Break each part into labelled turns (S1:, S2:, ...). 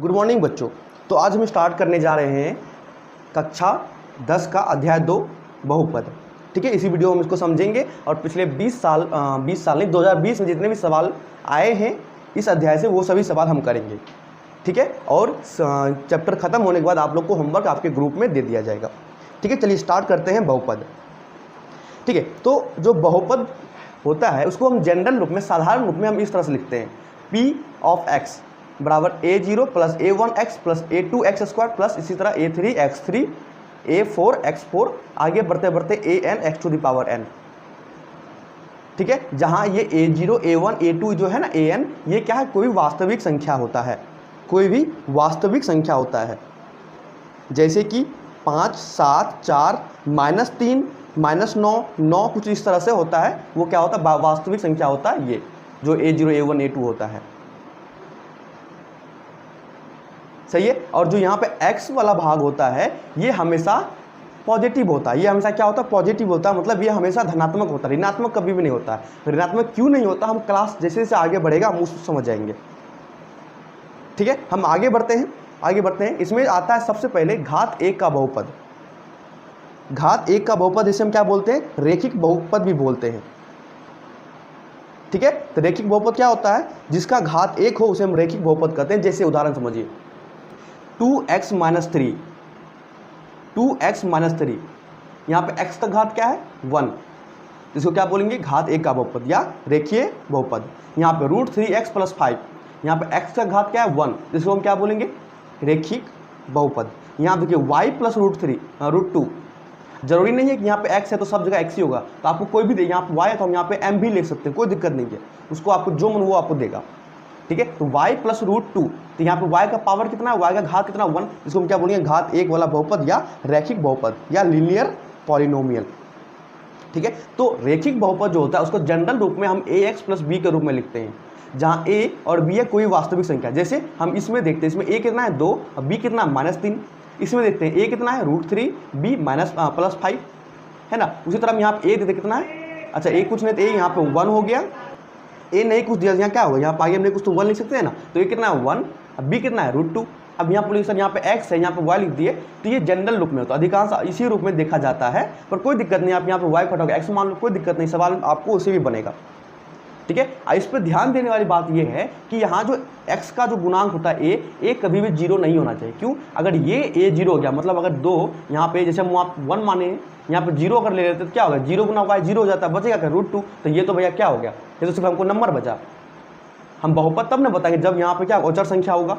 S1: Good morning बच्चों। तो आज हम स्टार्ट करने जा रहे हैं कक्षा 10 का अध्याय 2 बहुपद। ठीक है, इसी वीडियो में हम इसको समझेंगे और पिछले 20 साल नहीं 2020 में जितने भी सवाल आए हैं इस अध्याय से वो सभी सवाल हम करेंगे। ठीक है, और चैप्टर खत्म होने के बाद आप लोग को होमवर्क आपके ग्रुप में दे दिया जाएगा। ठीक है, चलिए स्टार्ट करते हैं बहुपद। ठीक है, तो जो बहुपद होता है उसको हम जनरल रूप में, साधारण रूप में हम इस तरह से लिखते हैं P ऑफ x बराबर a0 plus a1x plus a2x square plus इसी तरह a3x3 a4x4 आगे बढ़ते बढ़ते an x to the power n। ठीक है, जहां ये a0 a1 a2 जो है ना an, ये क्या है, कोई वास्तविक संख्या होता है, कोई भी वास्तविक संख्या होता है। जैसे कि 5 7 4 -3 -9 9 कुछ इस तरह से होता है, वो क्या होता है, वास्तविक संख्या होता है। ये जो a0 a1 a2 होता है, सही है। और जो यहाँ पे x वाला भाग होता है ये हमेशा पॉजिटिव होता है। ये हमेशा क्या होता है, पॉजिटिव होता है, मतलब ये हमेशा धनात्मक होता है, ऋणात्मक कभी भी नहीं होता है। ऋणात्मक क्यों नहीं होता, हम क्लास जैसे जैसे आगे बढ़ेगा हम उसको समझ जाएंगे। ठीक है, हम आगे बढ़ते हैं। इसमें आता है सबसे पहले घात 1 का बहुपद। घात 1 का बहुपद इसे हम क्या बोलते हैं, रेखिक बहुपद भी बोलते हैं। ठीक है, तो रेखिक बहुपद क्या होता है, जिसका घात 1 हो उसे हम रेखिक बहुपद कहते हैं। जैसे उदाहरण समझिए 2x - 3, 2x - 3, यहाँ पे x का घात क्या है 1, इसको क्या बोलेंगे, घात 1 का बहुपद या रेखीय बहुपद। यहाँ पे √3x + 5, यहाँ पे x का घात क्या है 1, जिसको हम क्या बोलेंगे, रेखिक बहुपद। यहाँ देखिए y + √2, जरूरी नहीं है कि यहाँ पे x है तो सब जगह x ही होगा, तो आपको कोई भी दे, यहाँ पे y है तो हम यहाँ पे m भी लिख सकते हैं, कोई दिक्कत नहीं है, उसको आपको जो मन वो आपको देगा। ठीक है, तो y + √2, तो यहाँ पे y का पावर कितना है, y का घात कितना 1, इसको हम क्या बोलेंगे, घात 1 वाला बहुपद या रैखिक बहुपद या लीनियर पॉलिनोमियल। ठीक है, तो रेखिक बहुपद जो होता है उसको जनरल रूप में हम ax + b के रूप में लिखते हैं, जहाँ a और b है कोई वास्तविक संख्या। जैसे हम इसमें देखते हैं, इसमें a कितना है 2 और b कितना है -3। इसमें देखते हैं a कितना है √3, b +5 है ना। उसी तरह हम यहाँ पे a देते कितना है, अच्छा a कुछ नहीं तो a यहाँ पे 1 हो गया, ए नहीं कुछ दिया, यहाँ क्या होगा, यहाँ पे आगे हमने कुछ तो 1 लिख सकते हैं ना, तो ये कितना है 1, अब बी कितना है √2। अब यहाँ पर सर यहाँ पे x है, यहाँ पे y लिख दिए, तो ये जनरल रूप में होता है, अधिकांश इसी रूप में देखा जाता है, पर कोई दिक्कत नहीं, आप यहाँ पे y फटाओगे x मान लो, कोई दिक्कत नहीं, सवाल आपको उसी भी बनेगा। ठीक है, इस पर ध्यान देने वाली बात यह है कि यहाँ जो x का जो गुणांक होता है a कभी भी 0 नहीं होना चाहिए। क्यों, अगर ये a 0 हो गया, मतलब अगर 2 यहाँ पे जैसे हम 1 माने, यहाँ पे 0 अगर ले लेते तो क्या होगा, 0 गुना y 0 हो जाता है, बचेगा क्या √2, तो ये तो भैया क्या हो गया, ये तो सिर्फ हमको नंबर बचा। हम बहुपद तब न बताएंगे जब यहाँ पे क्या अचर संख्या होगा।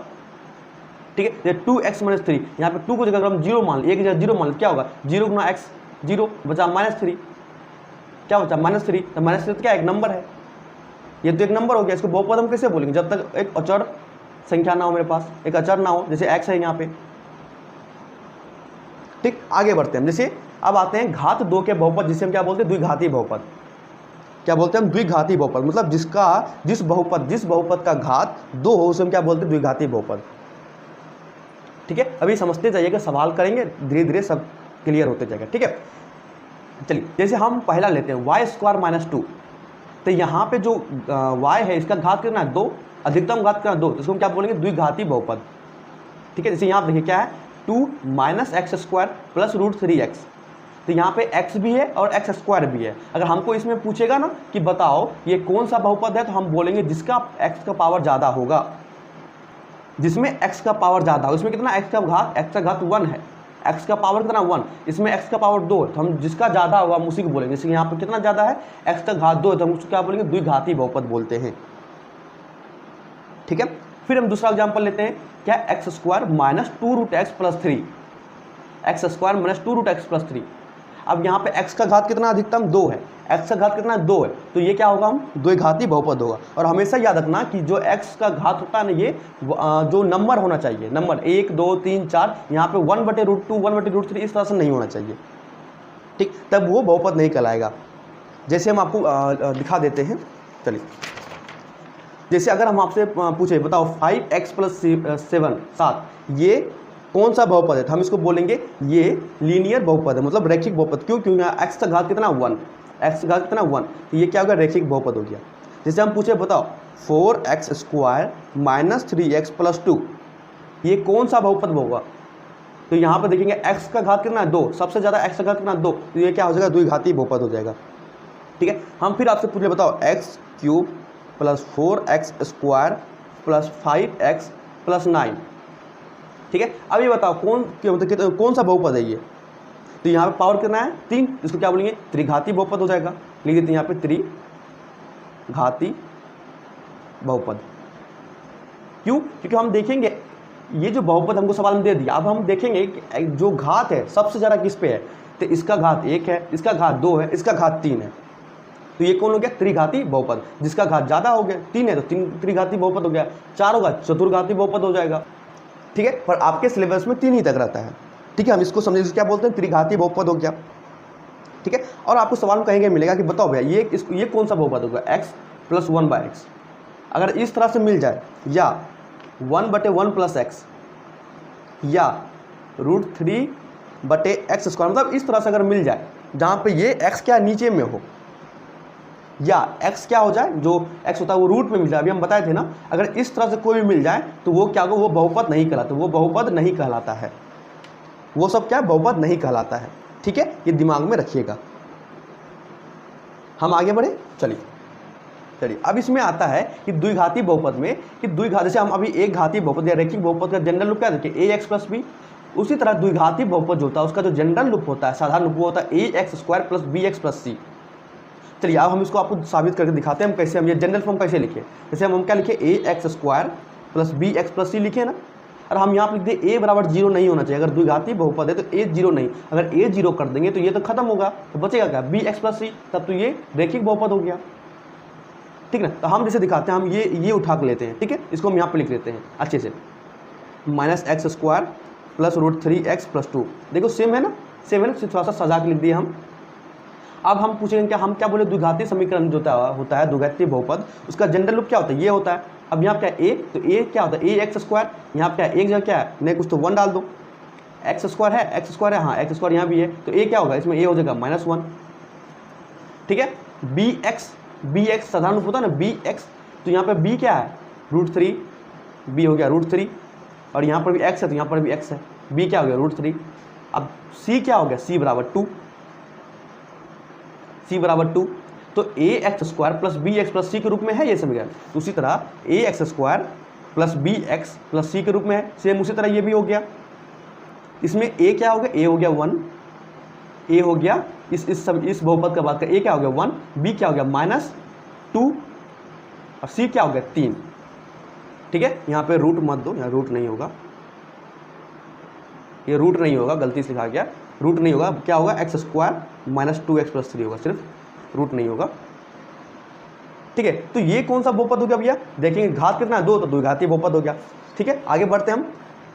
S1: ठीक है, 2x - 3, यहाँ पे 2 को जगह हम 0 मान, 1 की जगह 0 मान, क्या होगा 0 गुना x 0 बचा -3, क्या बचा -3, तो -3 तो क्या एक नंबर है, ये तो एक नंबर हो गया। इसको बहुपद हम कैसे बोलेंगे, जब तक एक अचर संख्या ना हो, मेरे पास एक अचर ना हो, जैसे x है यहाँ पे। ठीक, आगे बढ़ते हैं। जैसे अब आते हैं घात 2 के बहुपद, जिसे हम क्या बोलते हैं, द्विघाती बहुपद। क्या बोलते हैं हम, द्विघाती बहुपद, मतलब जिस बहुपद का घात 2 हो उसे हम क्या बोलते हैं, द्विघाती बहुपद। ठीक है, अभी समझते जाइएगा, सवाल करेंगे धीरे धीरे सब क्लियर होते जाएगा। ठीक है, चलिए जैसे हम पहला लेते हैं y² - 2, तो यहाँ पे जो y है इसका घात कितना है 2, अधिकतम घात कितना 2, तो इसको हम क्या बोलेंगे, द्विघाती बहुपद। ठीक है, जैसे यहाँ देखिए क्या है 2 - x² + √3x, तो यहाँ पे x भी है और x² भी है। अगर हमको इसमें पूछेगा ना कि बताओ ये कौन सा बहुपद है, तो हम बोलेंगे जिसका x का पावर ज़्यादा होगा, जिसमें x का पावर ज़्यादा हो। इसमें कितना x का घात 1 है, x का पावर कितना 1, इसमें x का पावर 2, तो हम जिसका ज़्यादा होगा हम उसी को बोलेंगे। जैसे यहाँ पर कितना ज़्यादा है, x का घात 2 है, तो हम उसको क्या बोलेंगे, द्विघाती बहुपद बोलते हैं। ठीक है, फिर हम दूसरा एग्जाम्पल लेते हैं, क्या x² - 2√x + 3, x² - 2√x + 3। अब यहाँ पे x का घात कितना अधिकतम 2 है, x का घात कितना 2 है, तो ये क्या होगा, हम द्विघाती बहुपद होगा। और हमेशा याद रखना कि जो x का घात होता है ना, ये जो नंबर होना चाहिए, नंबर 1 2 3 4, यहाँ पे 1/√2 1/√3 इस तरह से नहीं होना चाहिए। ठीक, तब वो बहुपद नहीं कहलाएगा। जैसे हम आपको दिखा देते हैं, चलिए जैसे अगर हम आपसे पूछे बताओ 5x + 7 ये कौन सा बहुपद है, तो हम इसको बोलेंगे ये लीनियर बहुपद है, मतलब रैखिक बहुपद। क्यों, क्योंकि x का घात कितना 1, x का घात कितना 1, तो ये क्या होगा, रैखिक बहुपद हो गया। जैसे हम पूछे बताओ 4x² - 3x + 2, ये कौन सा बहुपद होगा? तो यहाँ पे देखेंगे x का घात कितना है 2, सबसे ज़्यादा x का घात कितना 2, तो ये क्या हो जाएगा द्विघाती बहुपद हो जाएगा। ठीक है, हम फिर आपसे पूछ ले बताओ x cube plus 4x square plus 5x plus 9। ठीक है, अब ये बताओ कौन सा बहुपद है ये? तो यहाँ पे पावर कितना है 3, इसको क्या बोलेंगे त्रिघाती बहुपद हो जाएगा। लिख देते हैं यहाँ पे त्रिघाती बहुपद। क्यों? क्योंकि हम देखेंगे ये जो बहुपद हमको सवाल में दे दिया, अब हम देखेंगे कि जो घात है सबसे ज़्यादा किस पे है, तो इसका घात 1 है, इसका घात 2 है, इसका घात 3 है, तो ये कौन हो गया त्रिघाती बहुपद। जिसका घात ज़्यादा हो गया 3 है तो 3 त्रिघाती बहुपद हो गया, 4 होगा चतुर्घाती बहुपद हो जाएगा। ठीक है, पर आपके सिलेबस में 3 ही तक रहता है। ठीक है, हम इसको समझे क्या बोलते हैं त्रिघाती बहुपद हो गया। ठीक है, और आपको सवाल में कहेंगे मिलेगा कि बताओ भैया ये कौन सा बहुपद होगा x प्लस 1/x। अगर इस तरह से मिल जाए या 1/1 प्लस x या √3/x स्क्वायर, मतलब इस तरह से अगर मिल जाए जहाँ पे ये x क्या नीचे में हो या x क्या हो जाए, जो x होता है वो रूट में मिल जाए, अभी हम बताए थे ना, अगर इस तरह से कोई भी मिल जाए तो वो क्या होगा, वो बहुपद नहीं कहलाता, वो बहुपद नहीं कहलाता है, वो सब क्या बहुपद नहीं कहलाता है। ठीक है, ये दिमाग में रखिएगा। हम आगे बढ़े, चलिए अब इसमें आता है कि द्विघाती बहुपद में कि द्विघात, जैसे हम अभी एक घाती बहुपद या रैखिक बहुपद का जनरल रूप क्या देखिए ax प्लस बी, उसी तरह द्विघाती बहुपद जो होता है उसका जो जनरल रूप होता है, साधारण रूप होता है ax square plus bx plus c। चलिए अब हम इसको आपको साबित करके दिखाते हैं हम कैसे, हम ये जनरल फॉर्म कैसे लिखे। जैसे हम क्या लिखे ax square plus bx plus c लिखे ना, और हम यहाँ पर लिख दें a बराबर 0 नहीं होना चाहिए। अगर द्विघाती बहुपद है तो a 0 नहीं, अगर a 0 कर देंगे तो ये तो खत्म होगा, तो बचेगा क्या bx प्लस c, तब तो ये रैखिक बहुपद हो गया। ठीक है ना, तो हम जैसे दिखाते हैं, हम ये उठा के लेते हैं। ठीक है, इसको हम यहाँ पे लिख लेते हैं अच्छे से, -x square plus √3x plus 2। देखो सेम है ना, सेम है ना, थोड़ा सा सजा के लिख दिए हम। अब हम पूछेंगे क्या, हम क्या बोले द्विघाती समीकरण जो होता है द्विघाती बहुपद, उसका जनरल रूप क्या होता है, ये होता है। अब यहाँ क्या है a, तो a क्या होता है ax स्क्वायर, यहाँ क्या है एक जगह क्या है नहीं कुछ तो 1 डाल दो, x स्क्वायर है, हाँ x स्क्वायर यहाँ भी है, तो a क्या होगा इसमें a हो जाएगा -1। ठीक है, bx साधारण रूप होता है ना bx, तो यहाँ पे b क्या है √3, b हो गया √3, और यहाँ पर भी x है तो यहाँ पर भी x है, b क्या हो गया √3। अब c क्या हो गया, c बराबर 2, तो ax square plus bx plus c के रूप में है ये समीकरण। तो उसी तरह ax square plus bx plus c के रूप में है, सेम उसी तरह ये भी हो गया। इसमें a क्या हो गया, a हो गया 1, a हो गया इस बहुपद का बात कर, a क्या हो गया 1, b क्या हो गया -2 और c क्या हो गया 3। ठीक है, यहाँ पे रूट मत दो, यहाँ रूट नहीं होगा, ये रूट नहीं होगा, गलती से लिखा गया, रूट नहीं होगा, क्या होगा x स्क्वायर -2x प्लस 3 होगा, सिर्फ रूट नहीं होगा। ठीक है, तो ये कौन सा बहुपद हो गया भैया, देखेंगे घात कितना है 2, तो द्विघाती बहुपद हो गया। ठीक है, आगे बढ़ते हैं हम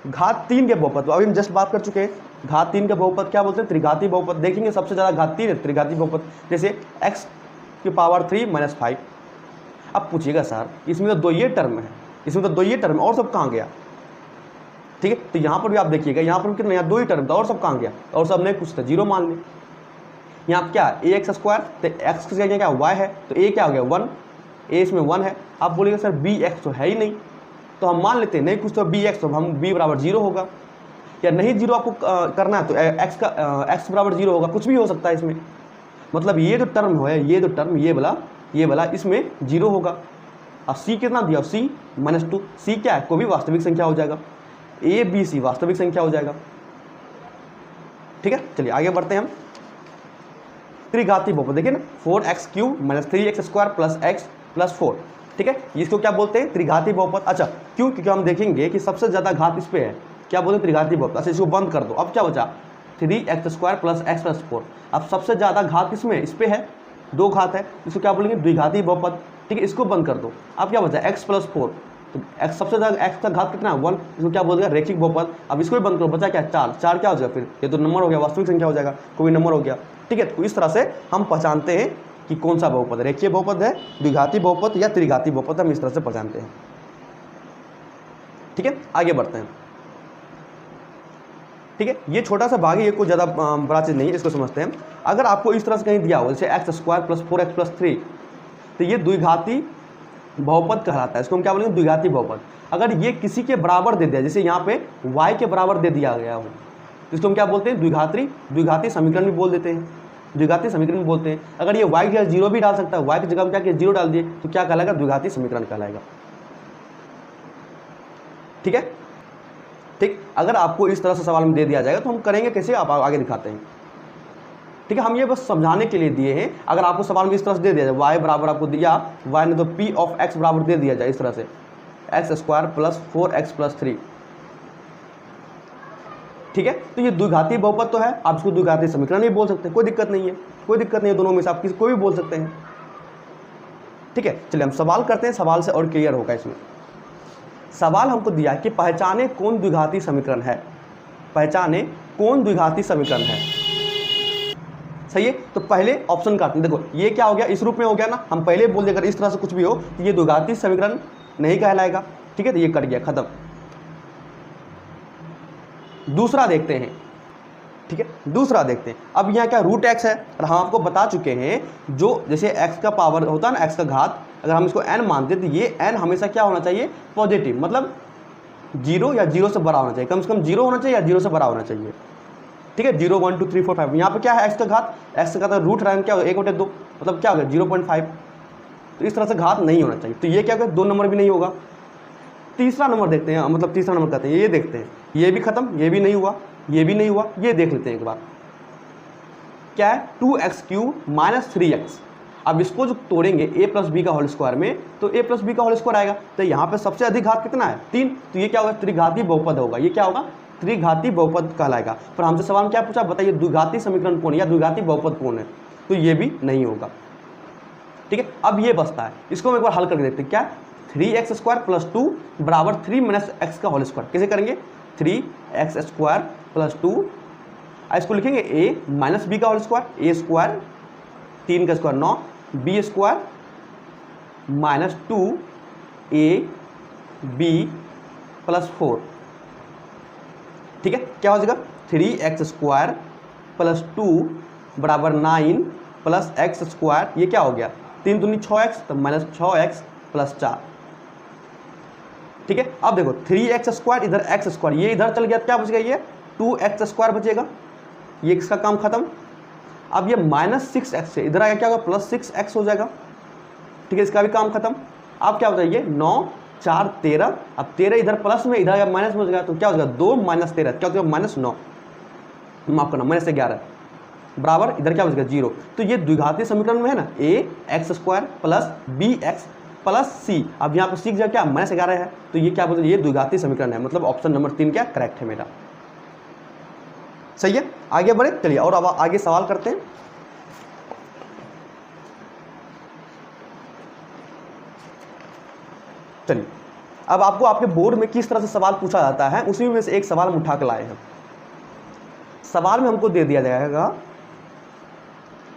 S1: घात 3 के बहुपद, तो अभी हम जस्ट बात कर चुके हैं घात 3 के बहुपद क्या बोलते हैं त्रिघाती बहुपद। देखेंगे सबसे ज़्यादा घात 3 है त्रिघाती बहुपद, जैसे x की पावर 3 - 5। अब पूछिएगा सर इसमें तो 2 ये टर्म है, इसमें तो 2 ये टर्म और सब कहाँ गया। ठीक है, तो यहाँ पर भी आप देखिएगा, यहाँ पर कितना, यहाँ 2 ही टर्म था और सब कहाँ गया, और सब नहीं कुछ था, 0 मान लें। यहाँ क्या ax स्क्वायर, तो x की जगह क्या y है, तो a क्या हो गया 1, a इसमें 1 है। आप बोलेंगे सर bx तो है ही नहीं, तो हम मान लेते हैं नहीं कुछ तो bx, तो हम b बराबर 0 होगा, या नहीं 0 आपको करना है तो x बराबर 0 होगा, कुछ भी हो सकता है इसमें। मतलब ये जो टर्म है, ये जो टर्म ये वाला इसमें 0 होगा। और c कितना दिया, c -2, c क्या है, कोई भी वास्तविक संख्या हो जाएगा, a b c वास्तविक संख्या हो जाएगा। ठीक है, चलिए आगे बढ़ते हैं हम त्रिघाती बहुपद। देखिए ना 4x³ - 3x square plus x plus 4। ठीक है, इसको क्या बोलते हैं त्रिघाती बहुपद। अच्छा क्यों, क्योंकि हम देखेंगे कि सबसे ज़्यादा घात इस पे है, क्या बोलते हैं त्रिघाती बहुपद। अच्छा इसको बंद कर दो, अब क्या बचा 3x square plus x plus 4। अब सबसे ज़्यादा घात किसमें, इस पे है, 2 घात है, इसको क्या बोलेंगे द्विघाती बहुपद। ठीक है, इसको बंद कर दो, अब क्या बचा x प्लस 4, तो x सबसे ज़्यादा x का घात कितना है 1, इसको क्या बोलेगा रैखिक बहुपद। अब इसको भी बंद करो, बचा क्या 4 क्या हो जाएगा, फिर ये तो नंबर हो गया, वास्तविक संख्या हो जाएगा, कोई नंबर हो गया। ठीक है, तो इस तरह से हम पहचानते हैं कि कौन सा बहुपद रेखीय बहुपद है, द्विघाती बहुपद या त्रिघाती बहुपद, हम इस तरह से पहचानते हैं। ठीक है, आगे बढ़ते हैं। ठीक है, ये छोटा सा भाग है, ये कोई ज़्यादा बड़ा चीज़ नहीं है, इसको समझते हैं। अगर आपको इस तरह से कहीं दिया हो जैसे x square plus 4x plus 3, तो ये द्विघाती बहुपद कहलाता है, इसको हम क्या बोलेंगे, द्विघाती बहुपद। अगर ये किसी के बराबर दे दिया, जैसे यहाँ पे y के बराबर दे दिया गया हो, तो इसको हम क्या बोलते हैं, द्विघाती समीकरण भी बोल देते हैं, द्विघाती समीकरण भी बोलते हैं। अगर ये y की जगह 0 भी डाल सकता है, y की जगह हम क्या किया 0 डाल दिए, तो क्या कहलाएगा, द्विघाती समीकरण कहलाएगा। ठीक है, ठीक। अगर आपको इस तरह से सवाल में दे दिया जाएगा तो हम करेंगे कैसे, आप आगे दिखाते हैं। ठीक है, हम ये बस समझाने के लिए दिए हैं। अगर आपको सवाल में इस तरह से दे दिया जाए, y बराबर आपको दिया, y ने तो p ऑफ x बराबर दे दिया जाए इस तरह से, x² + 4x + 3। ठीक है, तो ये द्विघाती बहुपद तो है, आप इसको द्विघाती समीकरण भी बोल सकते हैं, कोई दिक्कत नहीं है, कोई दिक्कत नहीं है, दोनों में से आप किसी को भी बोल सकते हैं। ठीक है, चलिए हम सवाल करते हैं, सवाल से और क्लियर होगा। इसमें सवाल हमको दिया है कि पहचाने कौन द्विघाती समीकरण है, पहचाने कौन द्विघाती समीकरण है। सही है, तो पहले ऑप्शन काटते हैं। देखो ये क्या हो गया, इस रूप में हो गया ना, हम पहले बोल दें अगर इस तरह से कुछ भी हो तो ये द्विघाती समीकरण नहीं कहलाएगा। ठीक है, तो ये कट गया, खत्म। दूसरा देखते हैं। ठीक है, दूसरा देखते हैं। अब यहाँ क्या √x है, और हम आपको बता चुके हैं, जो जैसे x का पावर होता है ना, x का घात, अगर हम इसको n मानते हैं तो ये n हमेशा क्या होना चाहिए, पॉजिटिव, मतलब 0 या 0 से बड़ा होना चाहिए, कम से कम 0 होना चाहिए या 0 से बड़ा होना चाहिए। ठीक है, 0 1 2 3 4 5, यहाँ पे क्या है x का घात, x का रूट रैंक क्या होगा 1/2, मतलब क्या होगा 0.5। तो इस तरह से घात नहीं होना चाहिए, तो ये क्या होगा, 2 नंबर भी नहीं होगा। तीसरा नंबर देखते हैं, मतलब तीसरा नंबर कहते हैं, ये देखते हैं, ये भी खत्म, ये भी नहीं हुआ, ये भी नहीं हुआ, ये देख लेते हैं एक बार। क्या है, 2x³ - 3x। अब इसको जो तोड़ेंगे a + b का होल स्क्वायर में, तो a + b का होल स्क्वायर आएगा, तो यहाँ पे सबसे अधिक घात कितना है, 3, तो ये क्या होगा, त्रिघाती बहुपद होगा। ये क्या होगा, त्रिघाती बहुपद कहलाएगा। पर हमसे सवाल क्या पूछा, बताइए द्विघाती समीकरण कौन है या द्विघाती बहुपद कौन है, तो ये भी नहीं होगा। ठीक है, अब ये बचता है, इसको हम एक बार हल करके देखते हैं। क्या, 3x² + 2 = 3 - x का होल स्क्वायर। कैसे करेंगे, 3x² + 2, इसको लिखेंगे a - b का होल स्क्वायर, a² 3 का स्क्वायर 9, b² - 2ab + 4। ठीक है, क्या हो जाएगा, 3x² + 2 = 9 + x², ये क्या हो गया, 3 दूनी 6x, तो -6x + 4। ठीक है, अब देखो 3x² इधर x², ये इधर चल गया, क्या बच गया, ये 2x² बचेगा, ये इसका काम खत्म। अब ये -6x से इधर आएगा, क्या होगा, +6x हो जाएगा। ठीक है, इसका भी काम खत्म। अब क्या हो जाएगा, 9 4 13, अब 13 इधर प्लस में, इधर माइनस में हो जाएगा, तो क्या हो जाएगा, 2 - 13, क्या हो जाएगा, -9, माफ करना, -11 बराबर, इधर क्या हो जाएगा 0। तो ये द्विघाती समीकरण में है ना, ax² + bx + c। अब यहाँ पर c क्या -11 है, तो ये क्या बोलते हैं, ये द्विघाती समीकरण है, मतलब ऑप्शन नंबर 3 क्या करेक्ट है मेरा। सही है, आगे बढ़े, चलिए और अब आगे सवाल करते हैं। चलिए, अब आपको आपके बोर्ड में किस तरह से सवाल पूछा जाता है, उसी में से एक सवाल हम उठा के लाए हैं। सवाल में हमको दे दिया जाएगा,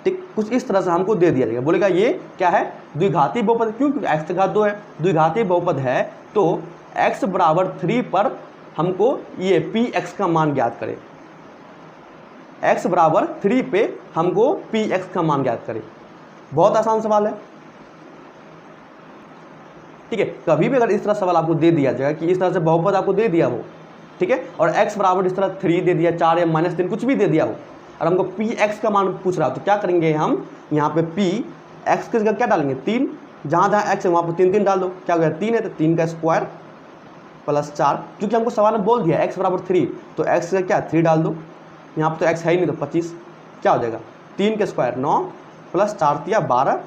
S1: ठीक, कुछ इस तरह से हमको दे दिया जाएगा, बोलेगा ये क्या है, द्विघाती बहुपद, क्योंकि x का घात 2 है, द्विघाती बहुपद है, तो x = 3 पर हमको ये px का मान ज्ञात करें, x = 3 पे हमको px का मान ज्ञात करें। बहुत आसान सवाल है। ठीक है, कभी भी अगर इस तरह सवाल आपको दे दिया जाएगा कि इस तरह से बहुपद आपको दे दिया हो, ठीक है, और x बराबर इस तरह 3 दे दिया, 4 या -3 कुछ भी दे दिया हो, और हमको px का मान पूछ रहा हो, तो क्या करेंगे हम, यहाँ पे px की जगह क्या डालेंगे, 3, जहाँ जहाँ x है वहाँ पर 3 3 डाल दो, क्या हो गया, 3 है तो 3 का स्क्वायर + 4, क्योंकि हमको सवाल में बोल दिया x = 3, तो x का क्या 3 डाल दो, यहाँ पर तो x है ही नहीं, तो 25, क्या हो जाएगा, 3 का स्क्वायर 9 + 4 × 12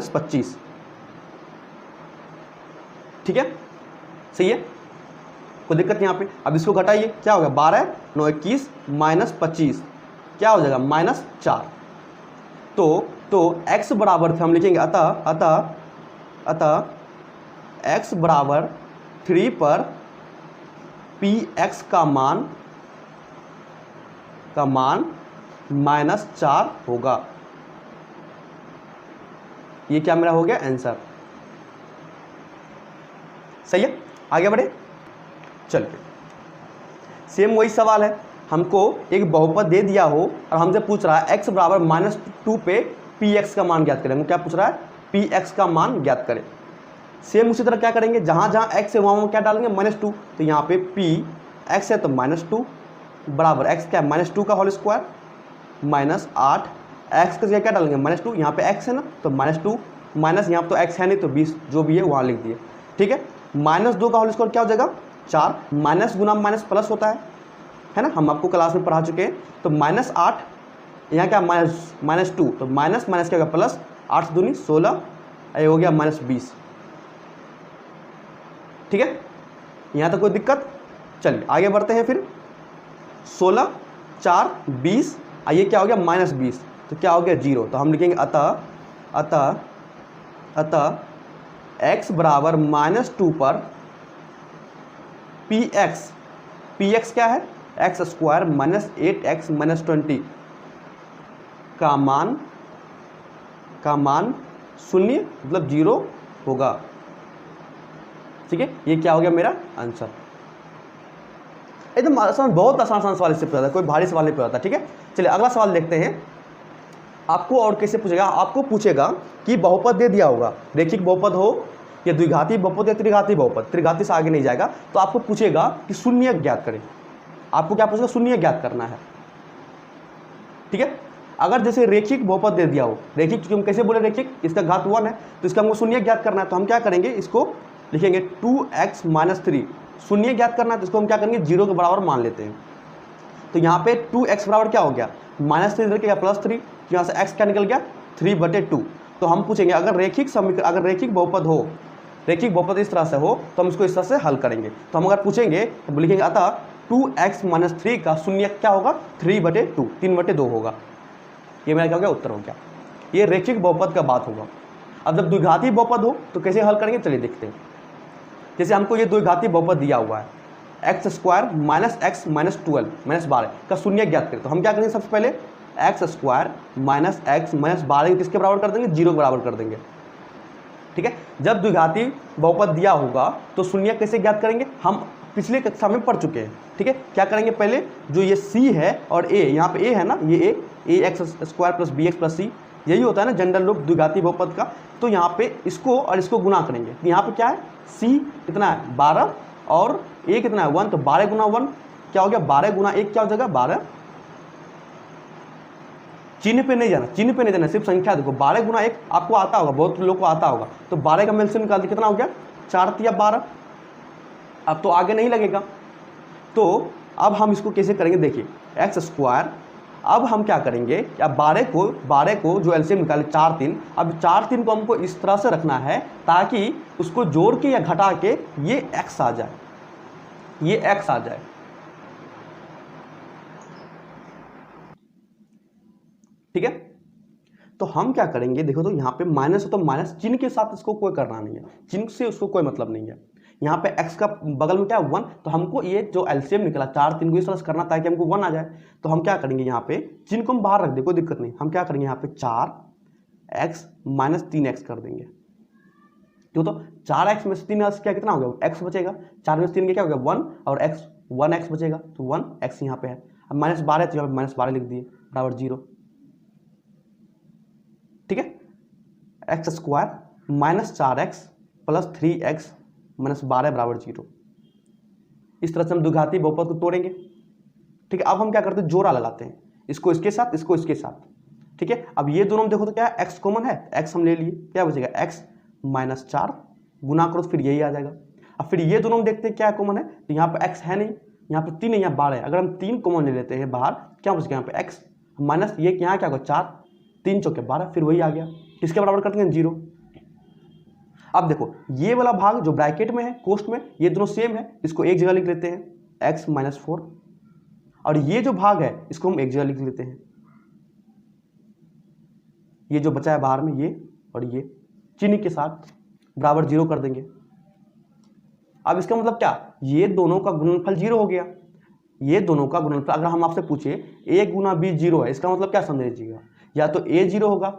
S1: - 25। ठीक है, सही है, कोई दिक्कत यहाँ पे। अब इसको घटाइए, क्या होगा, 12 9 21 -25, क्या हो जाएगा, -4। तो x बराबर थे, हम लिखेंगे अतः x = 3 पर px का मान -4 होगा। ये क्या मेरा हो गया आंसर। सही है, आगे बढ़े, चलिए। सेम वही सवाल है, हमको एक बहुपद दे दिया हो और हमसे पूछ रहा है x = -2 पे px का मान ज्ञात करें। हमको क्या पूछ रहा है, px का मान ज्ञात करें। सेम उसी तरह क्या करेंगे, जहाँ जहाँ एक्स है वहाँ क्या डालेंगे -2, तो यहाँ पे पी एक्स है तो -2 बराबर एक्स क्या है -2 का होल स्क्वायर -8 एक्स का जगह क्या डालेंगे -2, यहाँ पे एक्स है ना तो -2 माइनस यहाँ पे तो एक्स है नहीं तो 20 जो भी है वहाँ लिख दिए, ठीक है। -2 का होल स्क्वायर क्या हो जाएगा 4, माइनस गुना माइनस प्लस होता है ना, हम आपको क्लास में पढ़ा चुके हैं। तो -8 यहाँ क्या -2 तो माइनस माइनस क्या होगा प्लस, 8 दूनी 16 ये हो गया -20, ठीक है। यहाँ तक कोई दिक्कत, चलिए आगे बढ़ते हैं फिर। 16 4 20 ये क्या हो गया -20 तो क्या हो गया 0, तो हम लिखेंगे अतः x बराबर -2 पर px क्या है x स्क्वायर -8x -20 का मान 0 मतलब 0 होगा, ठीक है। ये क्या हो गया मेरा आंसर। एकदम आसान, बहुत आसान सवाल इससे पूछा था, कोई भारी सवाल नहीं पूछा था, ठीक है। चलिए अगला सवाल देखते हैं। आपको और कैसे पूछेगा, आपको पूछेगा कि बहुपद दे दिया होगा, रैखिक बहुपद हो या द्विघाती बहुपद या त्रिघाती बहुपद, त्रिघाती से आगे नहीं जाएगा, तो आपको पूछेगा कि शून्य ज्ञात करें। आपको क्या पूछेगा, शून्य ज्ञात करना है, ठीक है। अगर जैसे रैखिक बहुपद दे दिया हो, रैखिक क्योंकि हम कैसे बोले रैखिक, इसका घात 1 है तो इसका हमको शून्य ज्ञात करना है, तो हम क्या करेंगे इसको लिखेंगे 2x - 3, शून्य ज्ञात करना है तो इसको हम क्या करेंगे 0 के बराबर मान लेते हैं। तो यहाँ पे 2x बराबर क्या हो गया -3 इधर क्या +3, यहाँ से x क्या निकल गया 3/2। तो हम पूछेंगे अगर रैखिक समीकरण, अगर रैखिक बहुपद हो, रैखिक बहुपद इस तरह से हो तो हम इसको इस तरह से हल करेंगे। तो हम अगर पूछेंगे तो लिखेंगे अतः 2x - 3 का शून्य क्या होगा 3/2, 3/2 होगा। ये मेरा क्या हो गया उत्तर हो गया। ये रैखिक बहुपद का बात होगा। अब जब द्विघाती बहुपद हो तो कैसे हल करेंगे, चलिए देखते हैं। जैसे हमको ये द्विघाती बहुपद दिया हुआ है x स्क्वायर -x - 12 का शून्य ज्ञात करें, तो हम क्या करेंगे सबसे पहले x स्क्वायर -x - 12 किसके बराबर कर देंगे 0 के बराबर कर देंगे, ठीक है। जब द्विघाती बहुपद दिया होगा तो शून्य कैसे ज्ञात करेंगे, हम पिछले कक्षा में पढ़ चुके हैं, ठीक है। क्या करेंगे पहले जो ये c है और a, यहाँ पे a है ना, ये a x square + bx + c यही होता है ना जनरल रूप द्विघाती बहुपद का। तो यहाँ पे इसको और इसको गुना करेंगे, यहाँ पे क्या है c कितना है 12 और a कितना है 1, तो 12 गुना 1 क्या हो गया 12 गुना 1 क्या हो जाएगा 12। चिन्ह पे नहीं जाना, चिन्ह पे नहीं जाना, सिर्फ संख्या देखो। 12 गुना 1 आपको आता होगा, बहुत लोग को आता होगा, तो 12 का एलसीएम निकाल दिया कितना हो गया 4 × 12। अब तो आगे नहीं लगेगा, तो अब हम इसको कैसे करेंगे देखिए x स्क्वायर। अब हम क्या करेंगे, अब 12 को जो एलसीएम निकाले 4 3, अब 4 3 को हमको इस तरह से रखना है ताकि उसको जोड़ के या घटा के ये x आ जाए, ये x आ जाए, ठीक है। तो हम क्या करेंगे देखो, तो यहाँ पे माइनस हो तो माइनस, चिन्ह के साथ इसको कोई करना नहीं है, चिन्ह से उसको कोई मतलब नहीं है। यहाँ पे x का बगल में क्या है 1, तो हमको ये जो एलसीएम निकला 4 3 को इस तरह से करना ताकि हमको 1 आ जाए। तो हम क्या करेंगे यहाँ पे चिन्ह को हम बाहर रख दे, कोई दिक्कत नहीं। हम क्या करेंगे यहाँ पे 4x - 3x कर देंगे, क्यों, तो 4x में से 3x क्या कितना हो गया x बचेगा, 4 में से 3 क्या हो गया 1 और x 1x बचेगा, तो 1x यहाँ पे है। अब -12 तो यहाँ पे -12 लिख दिए बराबर 0, ठीक है। x स्क्वायर -4x + 3x - 12 बराबर 0। इस तरह से हम द्विघाती बहुपद को तोड़ेंगे, ठीक है। अब हम क्या करते हैं जोड़ा लगाते हैं, इसको इसके साथ इसको इसके साथ, ठीक है। अब ये दोनों देखो तो क्या है x कॉमन है, x हम ले लिए, क्या बचेगा x - 4 गुना करो तो फिर यही आ जाएगा। अब फिर ये दोनों देखते हैं क्या कॉमन है, तो यहाँ पे x है नहीं, यहाँ पे 3 है, यहाँ 12 है। अगर हम 3 कॉमन ले लेते हैं बाहर क्या बचेगा यहाँ पे x माइनस ये यहाँ क्या होगा 4 3 चौके 12, फिर वही आ गया, किसके बराबर करते हैं 0। अब देखो ये वाला भाग जो ब्रैकेट में है कोष्ठ में, ये दोनों सेम है, इसको एक जगह लिख लेते हैं x - 4, और ये जो भाग है इसको हम एक जगह लिख लेते हैं, ये जो बचा है बाहर में ये और ये चिन्ह के साथ बराबर 0 कर देंगे। अब इसका मतलब क्या, ये दोनों का गुणनफल 0 हो गया, ये दोनों का गुणनफल। अगर हम आपसे पूछे a गुना b 0 है, इसका मतलब क्या समझिएगा, या तो a 0 होगा,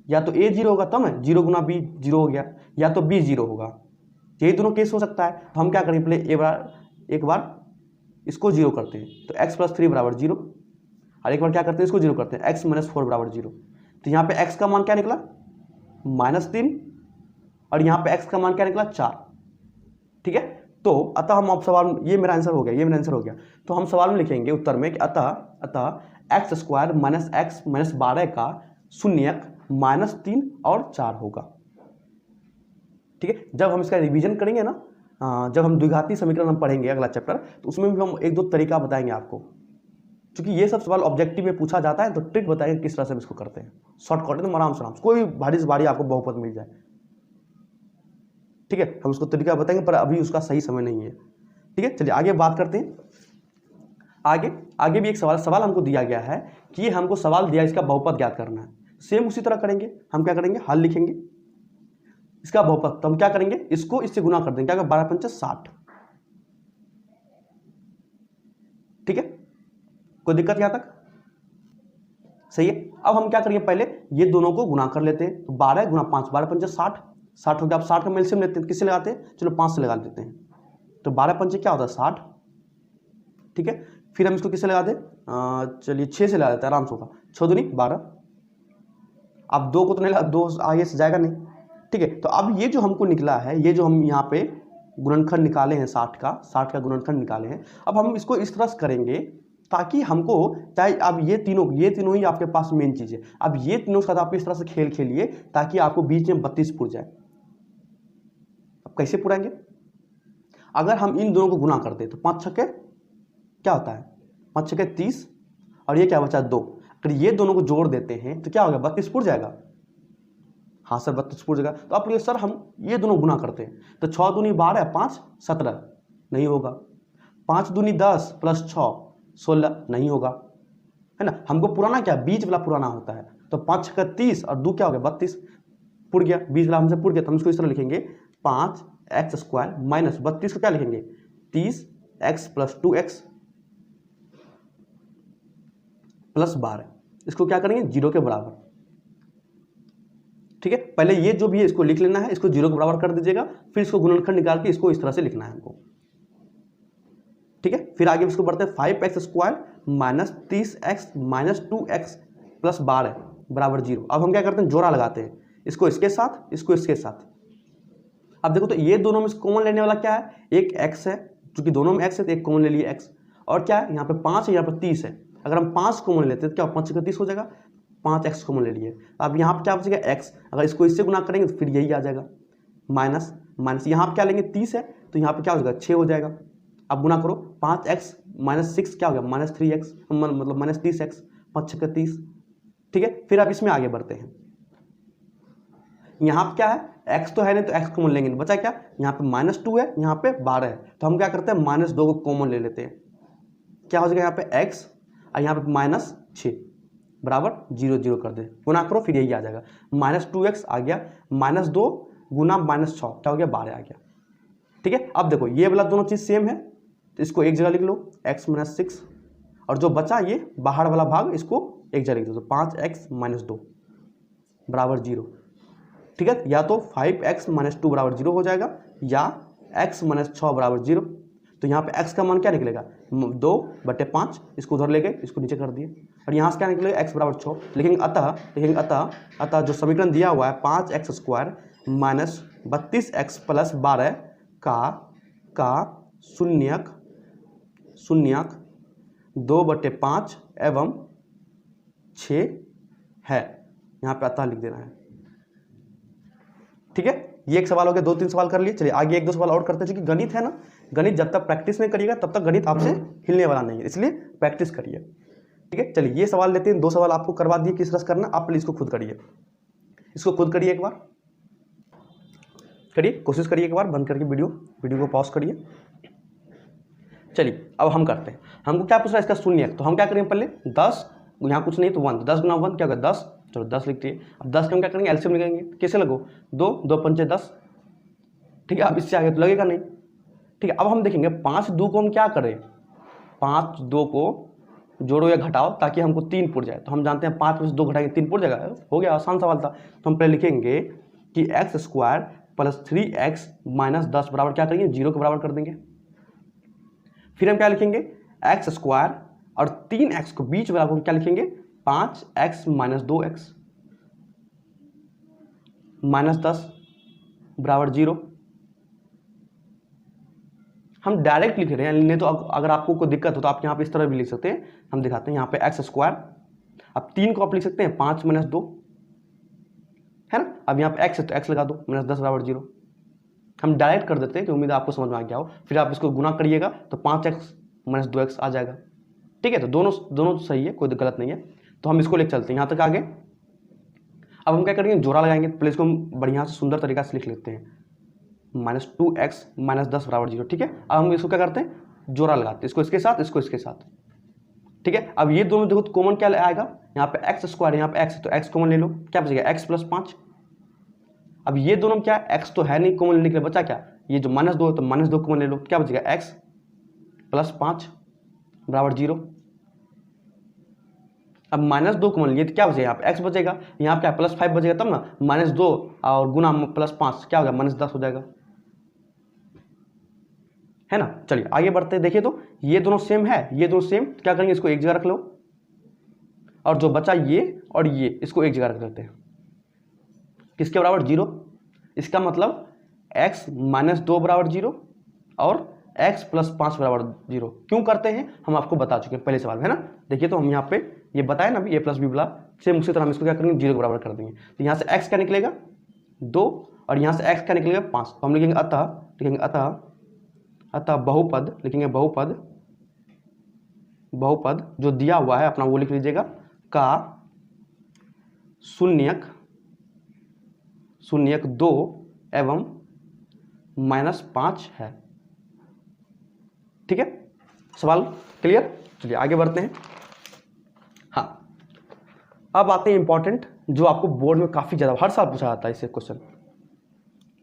S1: या तो a 0 होगा तब है 0 गुना b 0 हो गया, या तो b 0 होगा, यही दोनों केस हो सकता है। तो हम क्या करेंगे पहले एक बार इसको 0 करते हैं, तो x + 3 बराबर 0, और एक बार क्या करते हैं इसको 0 करते हैं, x - 4 बराबर 0। तो यहाँ पे x का मान क्या निकला -3 और यहाँ पे x का मान क्या निकला 4। ठीक है, तो अतः हम अब सवाल, ये मेरा आंसर हो गया, ये मेरा आंसर हो गया। तो हम सवाल में लिखेंगे उत्तर में कि अतः x square minus x minus 12 का शून्यक -3 और 4 होगा। ठीक है, जब हम इसका रिवीजन करेंगे ना, जब हम द्विघातीय समीकरण हम पढ़ेंगे अगला चैप्टर, तो उसमें भी हम एक दो तरीका बताएंगे आपको, क्योंकि ये सब सवाल ऑब्जेक्टिव में पूछा जाता है, तो ट्रिक बताएंगे किस तरह से हम इसको करते हैं। शॉर्टकट एकदम आराम से, कोई भारी से भारी आपको बहुपद मिल जाए। ठीक है, हम उसको तरीका बताएंगे, पर अभी उसका सही समय नहीं है। ठीक है, चलिए आगे बात करते हैं। आगे भी एक सवाल हमको दिया गया है कि हमको सवाल दिया इसका बहुपद ज्ञात करना है। सेम उसी तरह करेंगे, हम क्या करेंगे, हल लिखेंगे इसका बहुपद, तो हम क्या करेंगे, इसको इससे गुना कर देंगे, क्या 12 पंचे 60। ठीक है, कोई दिक्कत यहां तक सही है। अब हम क्या करेंगे, पहले ये दोनों को गुना कर लेते हैं, तो 12 गुना 5, 12 पंचे 60, 60 हो गया। अब 60 का एलसीएम लेते हैं, किससे लगाते हैं, चलो 5 से लगा देते हैं, तो 12 पंचे क्या होता है 60। ठीक है, फिर हम इसको किससे लगा दें, चलिए 6 से लगा देते हैं, आराम से होगा, 6 दूनी 12। अब 2 को तो नहीं लगा, 2 आगे से जाएगा नहीं। ठीक है, तो अब ये जो हमको निकला है, ये जो हम यहाँ पे गुणनखंड निकाले हैं 60 का गुणनखंड निकाले हैं, अब हम इसको इस तरह से करेंगे ताकि हमको, चाहे अब ये तीनों ही आपके पास मेन चीज़ है, अब ये तीनों साथ आप इस तरह से खेल खेलिए ताकि आपको बीच में 32 पुर जाए। अब कैसे पुराएंगे, अगर हम इन दोनों को गुना करते तो 5 छक्के क्या होता है, 5 छक्के 30, और ये क्या बचा 2। अगर ये दोनों को जोड़ देते हैं तो क्या होगा, 32 पुर जाएगा। हाँ सर 32 पुर जाएगा। तो आप बोलिए सर हम ये दोनों गुना करते हैं, तो 6 दूनी 12, 5 17, नहीं होगा। 5 दूनी 10 प्लस 6 16, नहीं होगा, है ना। हमको पुराना क्या, बीच वाला पुराना होता है, तो 5 छक्का 30 और 2 क्या हो गया 32 पुर गया, बीच वाला हमसे पुर गया। तो हम इसको इस तरह लिखेंगे, 5x स्क्वायर माइनस 32 को क्या लिखेंगे 30x प्लस 2x प्लस 12, इसको क्या करेंगे 0 के बराबर। ठीक है, पहले ये जो भी है इसको लिख लेना है, इसको 0 के बराबर कर दीजिएगा, फिर इसको गुणनखंड निकाल के इसको इस तरह से लिखना है हमको। ठीक है, फिर आगे इसको बढ़ते हैं, 5x square minus 30x minus 2x plus 12 बराबर 0। अब हम क्या करते हैं, जोड़ा लगाते हैं, इसको इसके साथ, इसको इसके साथ। अब देखो तो ये दोनों में कॉमन लेने वाला क्या है, एक x है, चूंकि दोनों में x है तो एक कॉमन ले लिए x, और क्या है यहाँ पे 5 है, यहाँ पे 30 है। अगर हम 5 कॉमन लेते हैं तो क्या 5 का 30 हो जाएगा, 5x कॉमन ले लिए। अब यहाँ पे क्या बचेगा x, अगर इसको इससे गुना करेंगे तो फिर यही आ जाएगा, माइनस माइनस यहाँ पे क्या लेंगे 30 है, तो यहाँ पे क्या हो जाएगा 6 हो जाएगा। अब गुना करो, 5x माइनस 6 क्या हो गया माइनस 3x, मतलब माइनस 30x, 5 छक्का 30। ठीक है, फिर आप इसमें आगे बढ़ते हैं, यहाँ पे क्या है x तो है नहीं, तो x कॉमन लेंगे, बचा क्या, यहाँ पे -2 है, यहाँ पे 12 है, तो हम क्या करते हैं -2 को कॉमन ले लेते हैं, क्या हो जाएगा यहाँ पे x, और यहाँ पे -6 बराबर 0 0 कर दे, गुना करो फिर यही आ जाएगा, -2x आ गया, -2 गुना -6 क्या हो गया 12 आ गया। ठीक है, अब देखो ये वाला दोनों चीज़ सेम है, तो इसको एक जगह लिख लो x माइनस 6, और जो बचा ये बाहर वाला भाग इसको एक जगह लिख दो, तो 5x माइनस 2 बराबर 0। ठीक है, या तो 5x माइनस 2 बराबर 0 हो जाएगा, या x माइनस 6 बराबर 0। तो यहाँ पे x का मान क्या निकलेगा 2/5, इसको उधर ले गए, इसको नीचे कर दिए, और यहाँ से क्या निकलेगा x बराबर 6। लिखेंगे अतः जो समीकरण दिया हुआ है 5x square minus 32x plus 12 का शून्यक 2/5 एवं 6 है, यहाँ पे अतः लिख देना है। ठीक है, ये एक सवाल हो गया, 2-3 सवाल कर लिए। चलिए आगे 1-2 सवाल और करते हैं, क्योंकि गणित है ना, गणित जब तक प्रैक्टिस नहीं करिएगा तब तक गणित आपसे हिलने वाला नहीं है, इसलिए प्रैक्टिस करिए। ठीक है, चलिए ये सवाल लेते हैं, 2 सवाल आपको करवा दिए, किस तरह करना आप प्लीज इसको खुद करिए, एक बार करिए, कोशिश करिए एक बार, बंद करके वीडियो को पॉज करिए। चलिए अब हम करते हैं, हमको क्या पूछ रहा है इसका शून्यक, तो हम क्या करेंगे पहले 10, यहाँ कुछ नहीं तो 1, 10 गुना 1 क्या होगा 10, चलो 10 लिखते हैं। अब 10 का हम क्या करेंगे एलसीएम लगाएंगे, कैसे लगो 2 पंचे 10। ठीक है, अब इससे आगे तो लगेगा नहीं। ठीक है, अब हम देखेंगे 5 2 को हम क्या करें, 5 2 को जोड़ो या घटाओ ताकि हमको 3 पुर जाए, तो हम जानते हैं 5 में से 2 घटाएंगे 3 पुर जाएगा, हो गया, आसान सवाल था। तो हम पहले लिखेंगे कि x square plus 3x minus 10 बराबर क्या करेंगे 0 के बराबर कर देंगे। फिर हम क्या लिखेंगे एक्स स्क्वायर और 3x को बीच वाला को क्या लिखेंगे 5x माइनस 2x माइनस 10 बराबर 0। हम डायरेक्ट लिख रहे हैं, नहीं तो अगर आपको कोई दिक्कत हो तो आप यहाँ पे इस तरह भी लिख सकते हैं। हम दिखाते हैं यहाँ पे एक्स स्क्वायर, अब 3 को आप लिख सकते हैं 5 - 2 है ना। अब यहाँ पे एक्स है तो एक्स लगा दो, -10 बराबर 0। हम डायरेक्ट कर देते हैं कि उम्मीद है आपको समझ में आ गया हो। फिर आप इसको गुना करिएगा तो 5x - 2x आ जाएगा। ठीक है, तो दोनों सही है, कोई गलत नहीं है। तो हम इसको लेकर चलते हैं यहाँ तक आगे। अब हम क्या करेंगे, जोड़ा लगाएंगे। पहले इसको हम बढ़िया से सुंदर तरीका से लिख लेते हैं, -2x - 10 बराबर 0। ठीक है, अब हम इसको क्या करते हैं, जोड़ा लगाते हैं, इसको इसके साथ, इसको इसके साथ। ठीक है, अब ये दोनों देखो कॉमन क्या आएगा, यहाँ पे एक्स स्क्वायर, यहाँ पे एक्स, तो एक्स कॉमन ले लो, क्या बचेगा x + 5। अब ये दोनों क्या, x तो है नहीं, कॉमन लेने के लिए बचा क्या, ये जो -2 है तो -2 कॉमन ले लो, क्या बचेगा x + 5 बराबर 0। अब -2 कॉमन लिए तो क्या बचेगा, यहाँ पे x बचेगा, यहाँ पे क्या +5 बचेगा, तब ना -2 और गुना +5 क्या होगा, -10 हो जाएगा, है ना। चलिए आगे बढ़ते हैं। देखिए तो ये दोनों सेम है, ये दोनों सेम, क्या करेंगे, इसको एक जगह रख लो, और जो बचा ये और ये, इसको एक जगह रख देते हैं, किसके बराबर, 0। इसका मतलब x - 2 बराबर 0 और x + 5 बराबर 0। क्यों करते हैं हम आपको बता चुके हैं पहले सवाल में, है ना। देखिए तो हम यहाँ पे ये बताए ना, a + b वाला, सेम उसी तरह हम इसको क्या करेंगे, 0 के बराबर कर देंगे। तो यहाँ से x क्या निकलेगा, 2, और यहाँ से x क्या निकलेगा, 5। तो हम लिखेंगे अतः बहुपद, लिखेंगे बहुपद जो दिया हुआ है अपना वो लिख लीजिएगा, का शून्यक 2 एवं -5 है। ठीक है, सवाल क्लियर। चलिए आगे बढ़ते हैं। हाँ, अब आते हैं इंपॉर्टेंट, जो आपको बोर्ड में काफी ज्यादा हर साल पूछा जाता है इससे क्वेश्चन।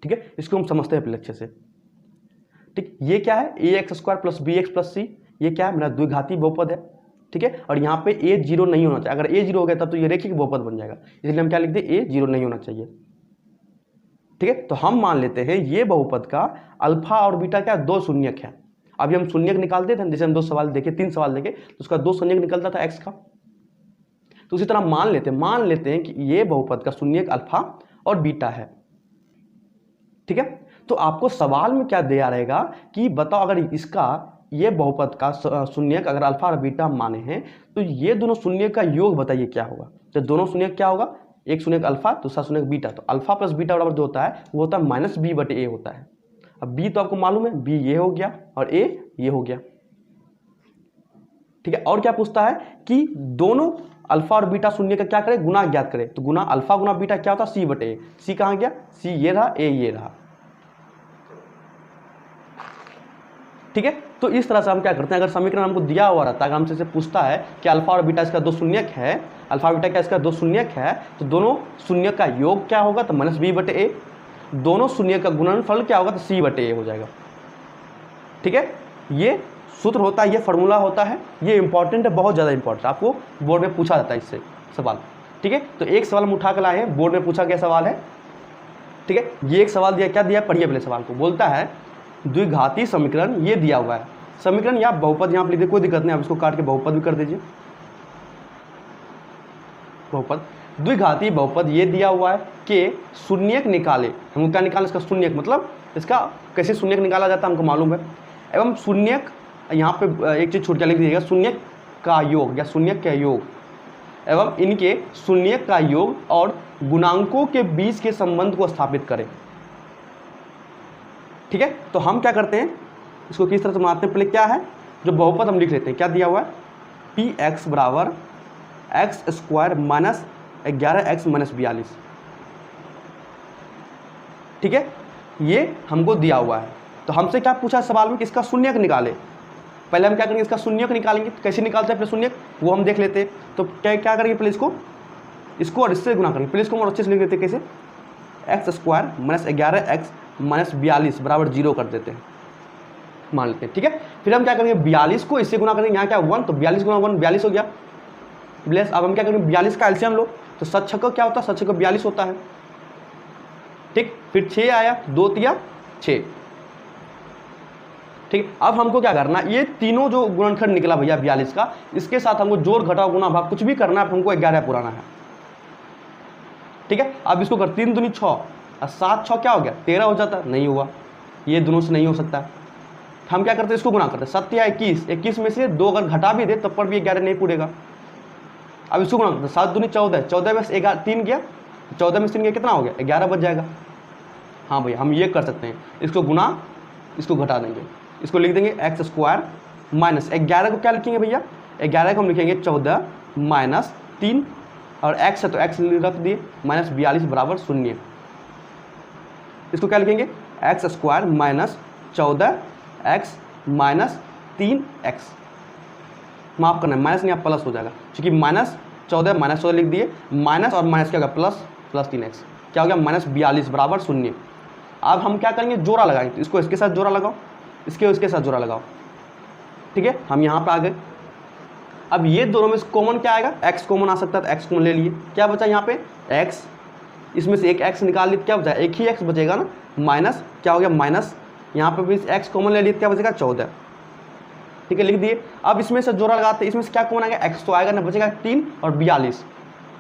S1: ठीक है, इसको हम समझते हैं पहले अच्छे से। ठीक, ये क्या है, ax² + bx + c, ये क्या है, मेरा द्विघाती बहुपद है। ठीक है, और यहाँ पे a 0 नहीं होना चाहिए, अगर a 0 हो गया तब तो ये रैखिक बहुपद बन जाएगा, इसलिए हम क्या लिखते हैं, a 0 नहीं होना चाहिए। ठीक है, तो हम मान लेते हैं ये बहुपद का अल्फा और बीटा क्या, 2 शून्यक है। अभी हम शून्यक निकालते थे, जैसे हम 2 सवाल देखे, 3 सवाल देखे, तो उसका 2 शून्यक निकलता था x का। तो उसी तरह मान लेते हैं कि ये बहुपद का शून्यक अल्फा और बीटा है। ठीक है, तो आपको सवाल में क्या दिया रहेगा कि बताओ अगर इसका ये बहुपद का शून्यक अगर अल्फा और बीटा माने हैं तो ये दोनों शून्यक का योग बताइए क्या होगा। तो दोनों शून्यक क्या होगा, एक शून्यक अल्फा दूसरा शून्यक बीटा, तो अल्फा + बीटा बराबर जो होता है वो होता है -b/a होता है। अब b तो आपको मालूम है, b ये हो गया और a ये हो गया। ठीक है, और क्या पूछता है कि दोनों अल्फा और बीटा शून्य का क्या करें, गुना ज्ञात करें। तो गुना अल्फा गुना बीटा क्या होता है, c/a। c कहाँ गया, c ये रहा, a ये रहा। ठीक है, तो इस तरह से हम क्या करते हैं, अगर समीकरण हमको दिया हुआ रहता है, हमसे पूछता है कि अल्फा और बीटा इसका 2 शून्यक है, अल्फा बीटा क्या इसका 2 शून्यक है, तो दोनों शून्यक का योग क्या होगा, तो -b/a। दोनों शून्यक का गुणनफल क्या होगा, तो c/a हो जाएगा। ठीक है, ये सूत्र होता है, ये फॉर्मूला होता है, ये इंपॉर्टेंट है, बहुत ज़्यादा इंपॉर्टेंट, आपको बोर्ड में पूछा जाता है इससे सवाल। ठीक है, तो एक सवाल हम उठा कर लाए हैं, बोर्ड में पूछा गया सवाल है। ठीक है, ये एक सवाल दिया, क्या दिया, पढ़िए पहले सवाल को। बोलता है द्विघाती समीकरण ये दिया हुआ है, समीकरण या बहुपद यहाँ पर लिख दे, कोई दिक्कत नहीं, आप इसको काट के बहुपद भी कर दीजिए। बहुपद, द्विघाती बहुपद ये दिया हुआ है कि शून्यक निकाले, हमको क्या निकाले, इसका शून्यक, मतलब इसका कैसे शून्यक निकाला जाता है हमको मालूम है, एवं शून्यक, यहाँ पे एक चीज छूट क्या लिख दीजिएगा, शून्यक का योग या शून्यक का योग, एवं इनके शून्यक का योग और गुणांकों के बीच के संबंध को स्थापित करें। ठीक है, तो हम क्या करते हैं, इसको किस तरह से बनाते हैं, पहले क्या है, जो बहुपद हम लिख लेते हैं, क्या दिया हुआ है, px बराबर x² - 11x - 42। ठीक है, ये हमको दिया हुआ है, तो हमसे क्या पूछा सवाल में कि इसका शून्यक निकाले। पहले हम क्या करेंगे, इसका शून्यक निकालेंगे, तो कैसे निकालते हैं पहले शून्यक, वो हम देख लेते हैं। तो क्या करेंगे, पहले इसको और इससे गुना करेंगे, पहले इसको और अच्छे से लिख देते हैं, कैसे, x² - 11x - 42 बराबर 0 कर देते हैं, मान लेते हैं। ठीक है, फिर हम क्या करेंगे, 42 को इससे गुना करेंगे, यहाँ क्या 1, तो 42 गुना 1 42 हो गया प्लस। अब हम क्या करेंगे, 42 का एलसीएम लो, तो 7 छक्का क्या होता है, 7 छक्का 42 होता है। ठीक, फिर 6 आया, 2 तिया 6। ठीक, अब हमको क्या करना, ये तीनों जो गुणनखंड निकला भैया 42 का, इसके साथ हमको जोड़ घटाव गुना भाग कुछ भी करना है, हमको 11 पुराना है। ठीक है, अब इसको कर 3 दूनी 6, और 7 6 क्या हो गया 13 हो जाता, नहीं हुआ, ये दोनों से नहीं हो सकता। हम क्या करते हैं, इसको गुना करते हैं, 7 या 21, 21 में से 2 अगर घटा भी दे तब पर भी 11 नहीं पूरेगा। अब इसको गुना करते हैं, 7 दूनी 14, 14 में से 3 गया, 14 में से 3 गया कितना हो गया 11 बच जाएगा। हाँ भैया हम ये कर सकते हैं, इसको गुना इसको घटा देंगे, इसको लिख देंगे एक्स स्क्वायर माइनस 11 को क्या लिखेंगे भैया, 11 को हम लिखेंगे 14 माइनस 3 और एक्स है तो एक्स रख दिए माइनस 42 बराबर 0। इसको क्या लिखेंगे x square minus 14 x minus 3 x, माफ करना माइनस नहीं आप प्लस हो जाएगा, क्योंकि माइनस 14 लिख दिए, माइनस और माइनस क्या होगा प्लस 3 एक्स, क्या हो गया माइनस 42 बराबर 0। अब हम क्या करेंगे जोड़ा लगाएंगे, तो इसको इसके साथ जोड़ा लगाओ, इसके साथ जोड़ा लगाओ, ठीक है। हम यहाँ पे आ गए। अब ये दोनों में से कॉमन क्या आएगा, x कॉमन आ सकता है तो x कॉमन ले लिए, क्या बचा यहाँ पे x, इसमें से एक x निकाल लिए, क्या बचा एक ही x बचेगा ना, माइनस क्या हो गया माइनस, यहाँ पे भी x कॉमन ले लिए, क्या बचेगा 14, ठीक है लिख दिए। अब इसमें से जोड़ा लगाते हैं, इसमें से क्या कॉमन आएगा x तो आएगा ना, बचेगा 3 और 42,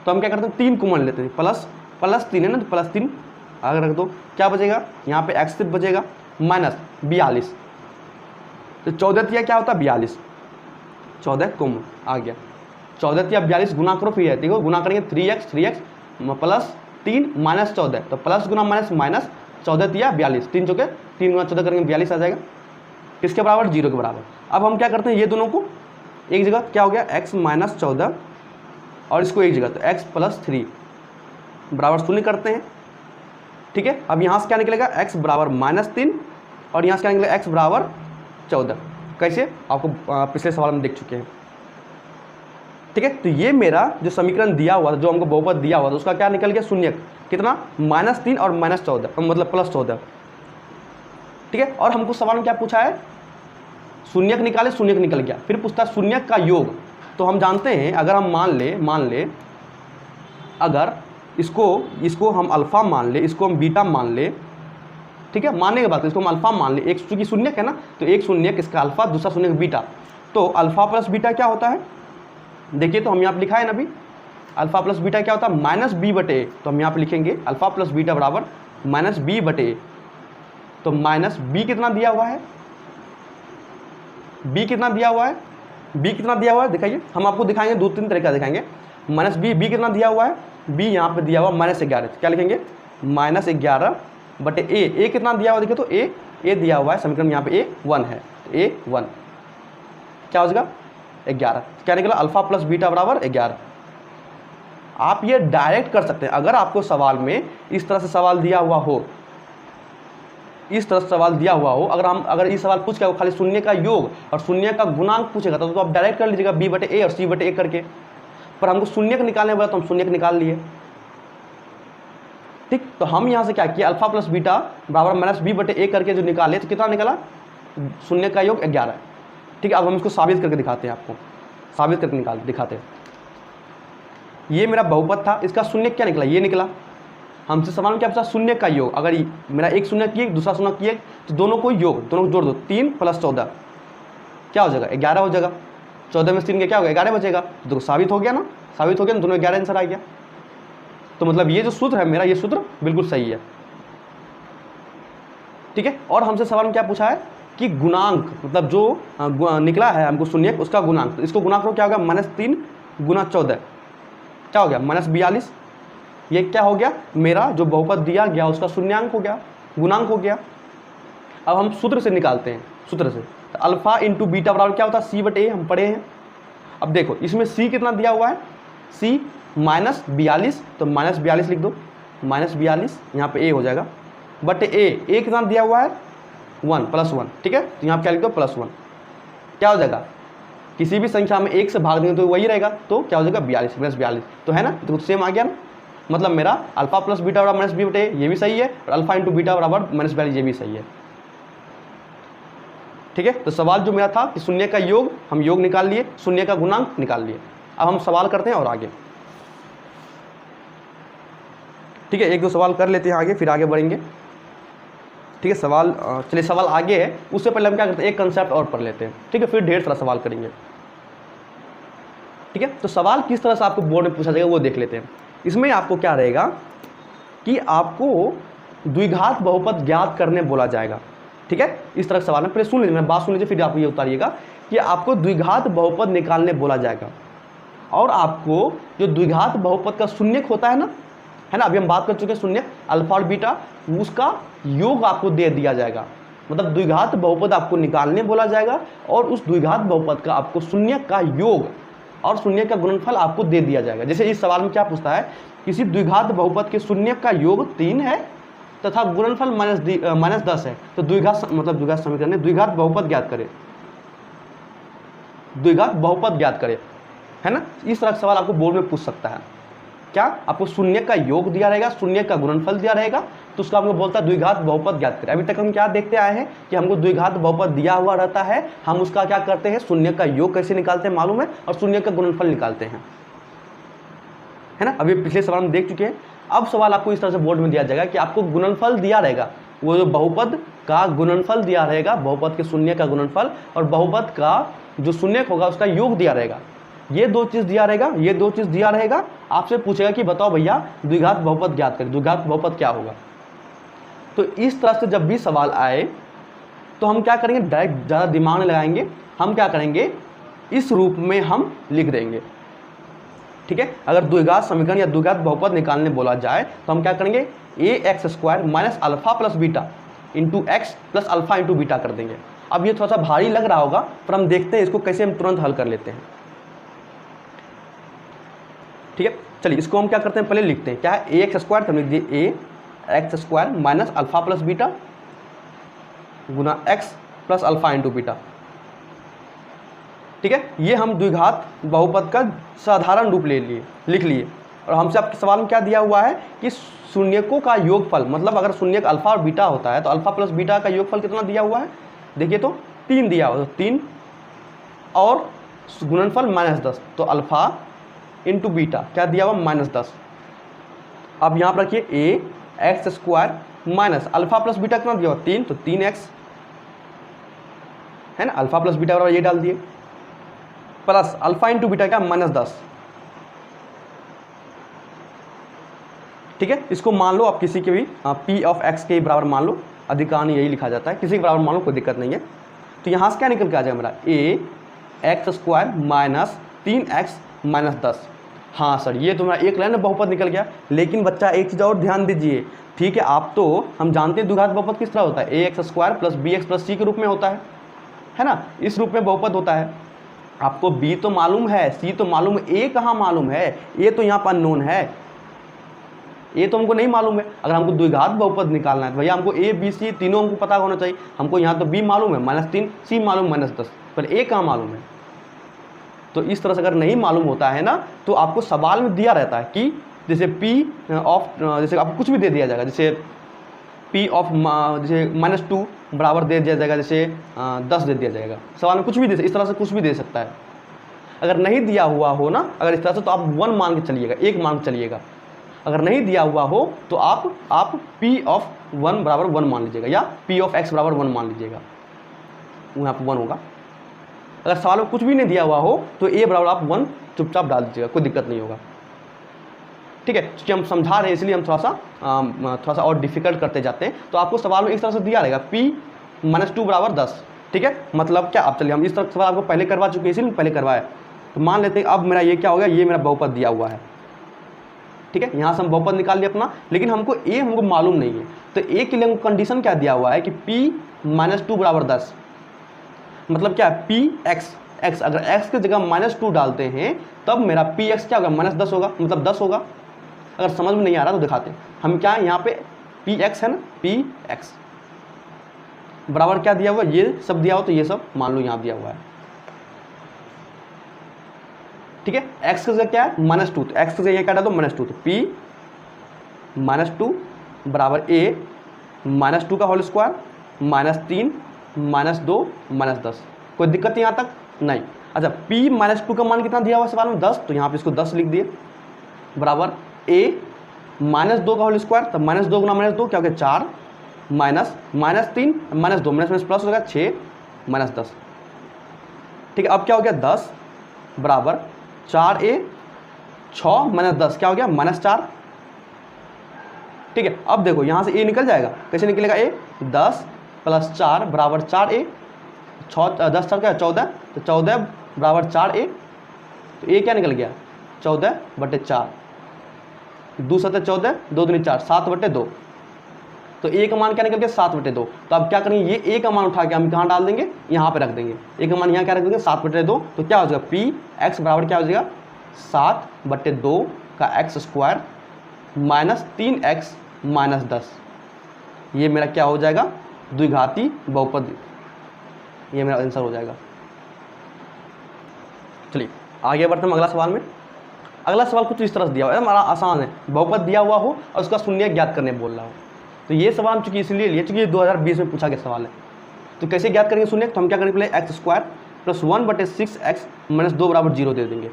S1: तो हम क्या करते हैं 3 कॉमन लेते हैं, प्लस 3 है ना, तो प्लस 3 आगे रख दो, क्या बचेगा यहाँ पे x सिर्फ बचेगा माइनस 42, तो 14 या क्या होता है 42, 14 कॉमन आ गया, 14 या 42 गुना करो, फिर देखो गुना करेंगे 3x प्लस 3 माइनस 14, तो प्लस गुना माइनस माइनस 14 या 42, 3 चौके 3 गुना 14 करेंगे 42 आ जाएगा, किसके बराबर 0 के बराबर। अब हम क्या करते हैं, ये दोनों को एक जगह क्या हो गया x माइनस 14 और इसको एक जगह, तो x प्लस 3 बराबर 0 करते हैं, ठीक है। अब यहाँ से क्या निकलेगा x बराबर माइनस 3 और यहाँ से क्या निकलेगा x बराबर 14, कैसे आपको पिछले सवाल में देख चुके हैं, ठीक है। तो ये मेरा जो समीकरण दिया हुआ था, जो हमको बहुपद दिया हुआ था, उसका क्या निकल गया शून्यक, कितना -3 और -14 मतलब +14, ठीक है। और हमको सवाल में क्या पूछा है, शून्यक निकाले, शून्यक निकल गया, फिर पूछता है शून्यक का योग। तो हम जानते हैं अगर हम मान ले अगर इसको हम अल्फा मान ले, इसको हम बीटा मान ले, ठीक है, मानने के बाद इसको हम अल्फा मान ले, एक चूंकि शून्यक है ना, तो एक शून्यक इसका अल्फा, दूसरा शून्यक बीटा, तो अल्फा प्लस बीटा क्या होता है, देखिए तो हम यहाँ पे लिखा है ना अभी, अल्फा प्लस बीटा क्या होता है -b/a, तो हम यहाँ पे लिखेंगे अल्फा प्लस बीटा बराबर -b/a, तो माइनस b कितना दिया हुआ है, b कितना दिया हुआ है, b कितना दिया हुआ है दिखाइए, हम आपको दिखाएंगे 2-3 तरीका दिखाएंगे, -b कितना दिया हुआ है, b यहाँ पे दिया हुआ -11, क्या लिखेंगे -11/a, a कितना दिया हुआ देखिए, तो a दिया हुआ है समीकरण यहाँ पे a1 है, तो a1 क्या हो जाएगा 11, क्या निकला अल्फा प्लस बीटा बराबर 11। आप ये डायरेक्ट कर सकते हैं, अगर आपको सवाल में इस तरह से सवाल दिया हुआ हो, इस तरह से सवाल दिया हुआ हो, अगर ये सवाल पूछ के खाली शून्य का योग और शून्य का गुणांक पूछेगा तो आप डायरेक्ट कर लीजिएगा b/a और c/a करके, पर हमको शून्य निकालने बोला तो हम शून्य निकाल लिए, ठीक। तो हम यहाँ से क्या किया, अल्फा प्लस बीटा बराबर -b/a करके जो निकाले तो कितना निकाला, शून्य का योग 11, ठीक है। अब हम इसको साबित करके दिखाते हैं, आपको साबित करके दिखाते हैं। ये मेरा बहुपद था, इसका शून्य क्या निकला, ये निकला, हमसे सवाल में क्या पूछा शून्य का योग, अगर मेरा एक शून्य किए दूसरा शून्य किए तो दोनों को योग, दोनों को जोड़ दो, 3 + 14 क्या हो जाएगा 11 हो जाएगा, 14 में 3 क्या होगा 11 बचेगा, तो साबित हो गया ना, साबित हो गया ना, दोनों 11 आंसर आ गया। तो मतलब ये जो सूत्र है मेरा, ये सूत्र बिल्कुल सही है, ठीक है। और हमसे सवाल में क्या पूछा है कि गुणांक, मतलब जो निकला है हमको शून्य उसका गुणांक, तो इसको गुणा करो, क्या होगा -3 × 14 क्या हो गया -42, ये क्या हो गया मेरा जो बहुपद दिया गया उसका शून्यांक हो गया, गुणांक हो गया। अब हम सूत्र से निकालते हैं, सूत्र से तो अल्फा इंटू बीटा बराबर क्या होता है c/a, हम पढ़े हैं। अब देखो इसमें c कितना दिया हुआ है, c -42, तो -42 लिख दो, -42 यहाँ पे a हो जाएगा, बट a कितना दिया हुआ है 1 + 1, ठीक है, तो यहाँ पे क्या लिख दो +1, क्या हो जाएगा किसी भी संख्या में 1 से भाग देंगे तो वही रहेगा, तो क्या हो जाएगा 42 -42, तो है ना, तो सेम आ गया ना, मतलब मेरा अल्फा प्लस बीटा बराबर -b/a ये भी सही है, और अल्फा इंटू बीटा बराबर -42 ये भी सही है, ठीक है। तो सवाल जो मेरा था कि शून्य का योग, हम योग निकाल लिए, शून्य का गुणांक निकाल लिए। अब हम सवाल करते हैं और आगे, ठीक है, 1-2 सवाल कर लेते हैं आगे, फिर आगे बढ़ेंगे, ठीक है। सवाल चलिए सवाल आगे है, उससे पहले हम क्या करते हैं एक कंसेप्ट और पढ़ लेते हैं, ठीक है, फिर ढेर सारा सवाल करेंगे, ठीक है। तो सवाल किस तरह से आपको बोर्ड में पूछा जाएगा वो देख लेते हैं। इसमें आपको क्या रहेगा कि आपको द्विघात बहुपद ज्ञात करने बोला जाएगा। ठीक है, इस तरह सवाल है, पहले सुन लीजिए, मैं बात सुन लीजिए, फिर आप ये उतारिएगा कि आपको द्विघात बहुपद निकालने बोला जाएगा और आपको जो द्विघात बहुपद का शून्यक होता है ना, है ना, अभी हम बात कर चुके हैं शून्यक अल्फा और बीटा, उसका योग आपको दे दिया जाएगा। मतलब द्विघात बहुपद आपको निकालने बोला जाएगा और उस द्विघात बहुपद का आपको शून्यक का योग और शून्यक का गुणनफल आपको दे दिया जाएगा। जैसे इस सवाल में क्या पूछता है, किसी द्विघात बहुपद के शून्यक का योग 3 है तथा गुणनफल -10 है, तो द्विघात मतलब द्विघात समीकरण में द्विघात बहुपद ज्ञात करें, द्विघात बहुपद ज्ञात करें, है ना। इस तरह का सवाल आपको बोर्ड में पूछ सकता है। क्या आपको शून्य का योग दिया रहेगा, शून्य का गुणनफल दिया रहेगा, तो उसका हमको बोलता है द्विघात बहुपद ज्ञात करें। अभी तक हम क्या देखते आए हैं कि हमको द्विघात बहुपद दिया हुआ रहता है, हम उसका क्या करते हैं, शून्य का योग कैसे निकालते हैं मालूम है, और शून्य का गुणनफल निकालते हैं, है ना। अभी पिछले सवाल में देख चुके हैं। अब सवाल आपको इस तरह से बोर्ड में दिया जाएगा कि आपको गुणनफल दिया रहेगा, वो जो बहुपद का गुणनफल दिया रहेगा, बहुपद के शून्य का गुणनफल और बहुपद का जो शून्यक होगा उसका योग दिया रहेगा, ये दो चीज़ दिया रहेगा, ये दो चीज़ दिया रहेगा। आपसे पूछेगा कि बताओ भैया द्विघात बहुपद ज्ञात करें, द्विघात बहुपद क्या होगा। तो इस तरह से जब भी सवाल आए तो हम क्या करेंगे, डायरेक्ट ज़्यादा दिमाग नहीं लगाएंगे, हम क्या करेंगे, इस रूप में हम लिख देंगे। ठीक है, अगर द्विघात समीकरण या द्विघात बहुपद निकालने बोला जाए तो हम क्या करेंगे, ax² minus alpha plus beta into x plus alpha into beta कर देंगे। अब ये थोड़ा सा भारी लग रहा होगा, पर हम देखते हैं इसको कैसे हम तुरंत हल कर लेते हैं। ठीक है, चलिए इसको हम क्या करते हैं, पहले लिखते हैं क्या है, ax² तो लिख दिए ax² minus alpha plus beta गुना x plus alpha into beta. ठीक है, ये हम द्विघात बहुपद का साधारण रूप लिख लिए। और हमसे आपके सवाल में क्या दिया हुआ है कि शून्यकों का योगफल, मतलब अगर शून्यक अल्फा और बीटा होता है तो अल्फा प्लस बीटा का योगफल कितना दिया हुआ है, देखिए तो 3 दिया हुआ, तो 3 और गुणनफल -10, तो अल्फा इंटू बीटा क्या दिया हुआ, -10। अब यहाँ पर रखिए ax² minus alpha plus beta कितना दिया हुआ, 3, तो 3x, है ना, अल्फा प्लस बीटा बराबर ये डाल दिए, प्लस अल्फा इंटू बीटा का -10। ठीक है, इसको मान लो आप किसी के भी p ऑफ x के बराबर मान लो, अधिकांश यही लिखा जाता है, किसी के बराबर मान लो, कोई दिक्कत नहीं है। तो यहाँ से क्या निकल के आ जाएगा मेरा, ax² माइनस 3x माइनस 10। हाँ सर, ये तो मेरा एक लाइन में बहुपद निकल गया। लेकिन बच्चा एक चीज़ और ध्यान दीजिए, ठीक है, आप तो हम जानते हैं द्विघात बहुपद किस तरह होता है, ax² plus bx plus c के रूप में होता है ना, इस रूप में बहुपद होता है। आपको b तो मालूम है, c तो मालूम है, a कहाँ मालूम है, a तो यहाँ पर अननोन है, a तो हमको नहीं मालूम है। अगर हमको द्विघात बहुपद निकालना है तो भैया हमको a b c तीनों हमको पता होना चाहिए। हमको यहाँ तो b मालूम है -3, c मालूम -10, पर a कहाँ मालूम है। तो इस तरह से अगर नहीं मालूम होता है ना, तो आपको सवाल में दिया रहता है कि जैसे p ऑफ, जैसे आपको कुछ भी दे दिया जाएगा, जैसे p ऑफ जैसे -2 बराबर दे दिया जाएगा, जैसे 10 दे दिया जाएगा, सवाल में कुछ भी दे, इस तरह से कुछ भी दे सकता है। अगर नहीं दिया हुआ हो ना, अगर इस तरह से, तो आप 1 मान के चलिएगा, 1 मान के चलिएगा। अगर नहीं दिया हुआ हो तो आप p ऑफ 1 बराबर 1 मान लीजिएगा, या p ऑफ x बराबर 1 मान लीजिएगा, वहाँ पर 1 होगा। अगर सवाल में कुछ भी नहीं दिया हुआ हो तो a बराबर आप 1 चुपचाप डाल दीजिएगा, कोई दिक्कत नहीं होगा। ठीक है, क्योंकि हम समझा रहे हैं इसलिए हम थोड़ा सा और डिफिकल्ट करते जाते हैं। तो आपको सवाल में इस तरह से दिया रहेगा p -2 बराबर 10। ठीक है, मतलब क्या, अब चलिए हम इस तरह सवाल आपको पहले करवा चुके हैं, इसीलिए पहले करवाया। तो मान लेते हैं अब मेरा ये क्या हो गया, ये मेरा बहुपद दिया हुआ है। ठीक है, यहाँ से हम बहुपद निकाल लिया अपना, लेकिन हमको मालूम नहीं है। तो a के लिए हमको कंडीशन क्या दिया हुआ है कि p -2 बराबर 10, मतलब क्या है, x, अगर x की जगह -2 डालते हैं तब मेरा px क्या होगा, -10 होगा, मतलब 10 होगा। अगर समझ में नहीं आ रहा तो दिखाते हैं हम, क्या है यहाँ पे px है ना, px बराबर क्या दिया हुआ, ये सब दिया हो तो ये सब मान लो यहाँ दिया हुआ है। ठीक है, x की जगह क्या है, -2, तो x की जगह क्या डाल दो, -2, तो p -2 बराबर a -2 का होल स्क्वायर -3 -2 -10। कोई दिक्कत नहीं यहाँ तक, नहीं। अच्छा, p -2 का मान कितना दिया हुआ सवाल में, 10, तो यहाँ पे इसको 10 लिख दिए, बराबर a -2 का होल स्क्वायर, तो -2 गुना -2 क्या हो गया, 4 -3 -2 माइनस प्लस हो गया 6 -10। ठीक है, अब क्या हो गया, 10 बराबर 4a 6 -10 क्या हो गया, -4। ठीक है। अब देखो यहाँ से ए निकल जाएगा, कैसे निकलेगा ए, 10 + 4 बराबर 4a, 10 4 क्या 14, तो 14 बराबर 4a, तो ए क्या निकल गया 14/4, 2 7 14, 2 दूनी 4, 7/2, तो ए का मान क्या निकल गया 7/2। तो अब क्या करेंगे, ये ए का मान उठा के हम कहाँ डाल देंगे, यहाँ पे रख देंगे, ए का मान यहाँ क्या रख देंगे 7/2, तो क्या हो जाएगा पी एक्स बराबर क्या हो जाएगा 7/2 का x² - 3x - 10, ये मेरा क्या हो जाएगा द्विघाती बहुपद, ये मेरा आंसर हो जाएगा। चलिए आगे बढ़ते हैं अगला सवाल में। अगला सवाल कुछ इस तरह से दिया हुआ है, हमारा आसान है, बहुपद दिया हुआ हो और उसका शून्य ज्ञात करने बोल रहा हो। तो ये सवाल हम चूंकि इसलिए लिए चूंकि 2020 में पूछा गया सवाल है। तो कैसे ज्ञात करेंगे शून्य, तो हम क्या करेंगे पहले x² + 1/6x - 2 = 0 दे देंगे।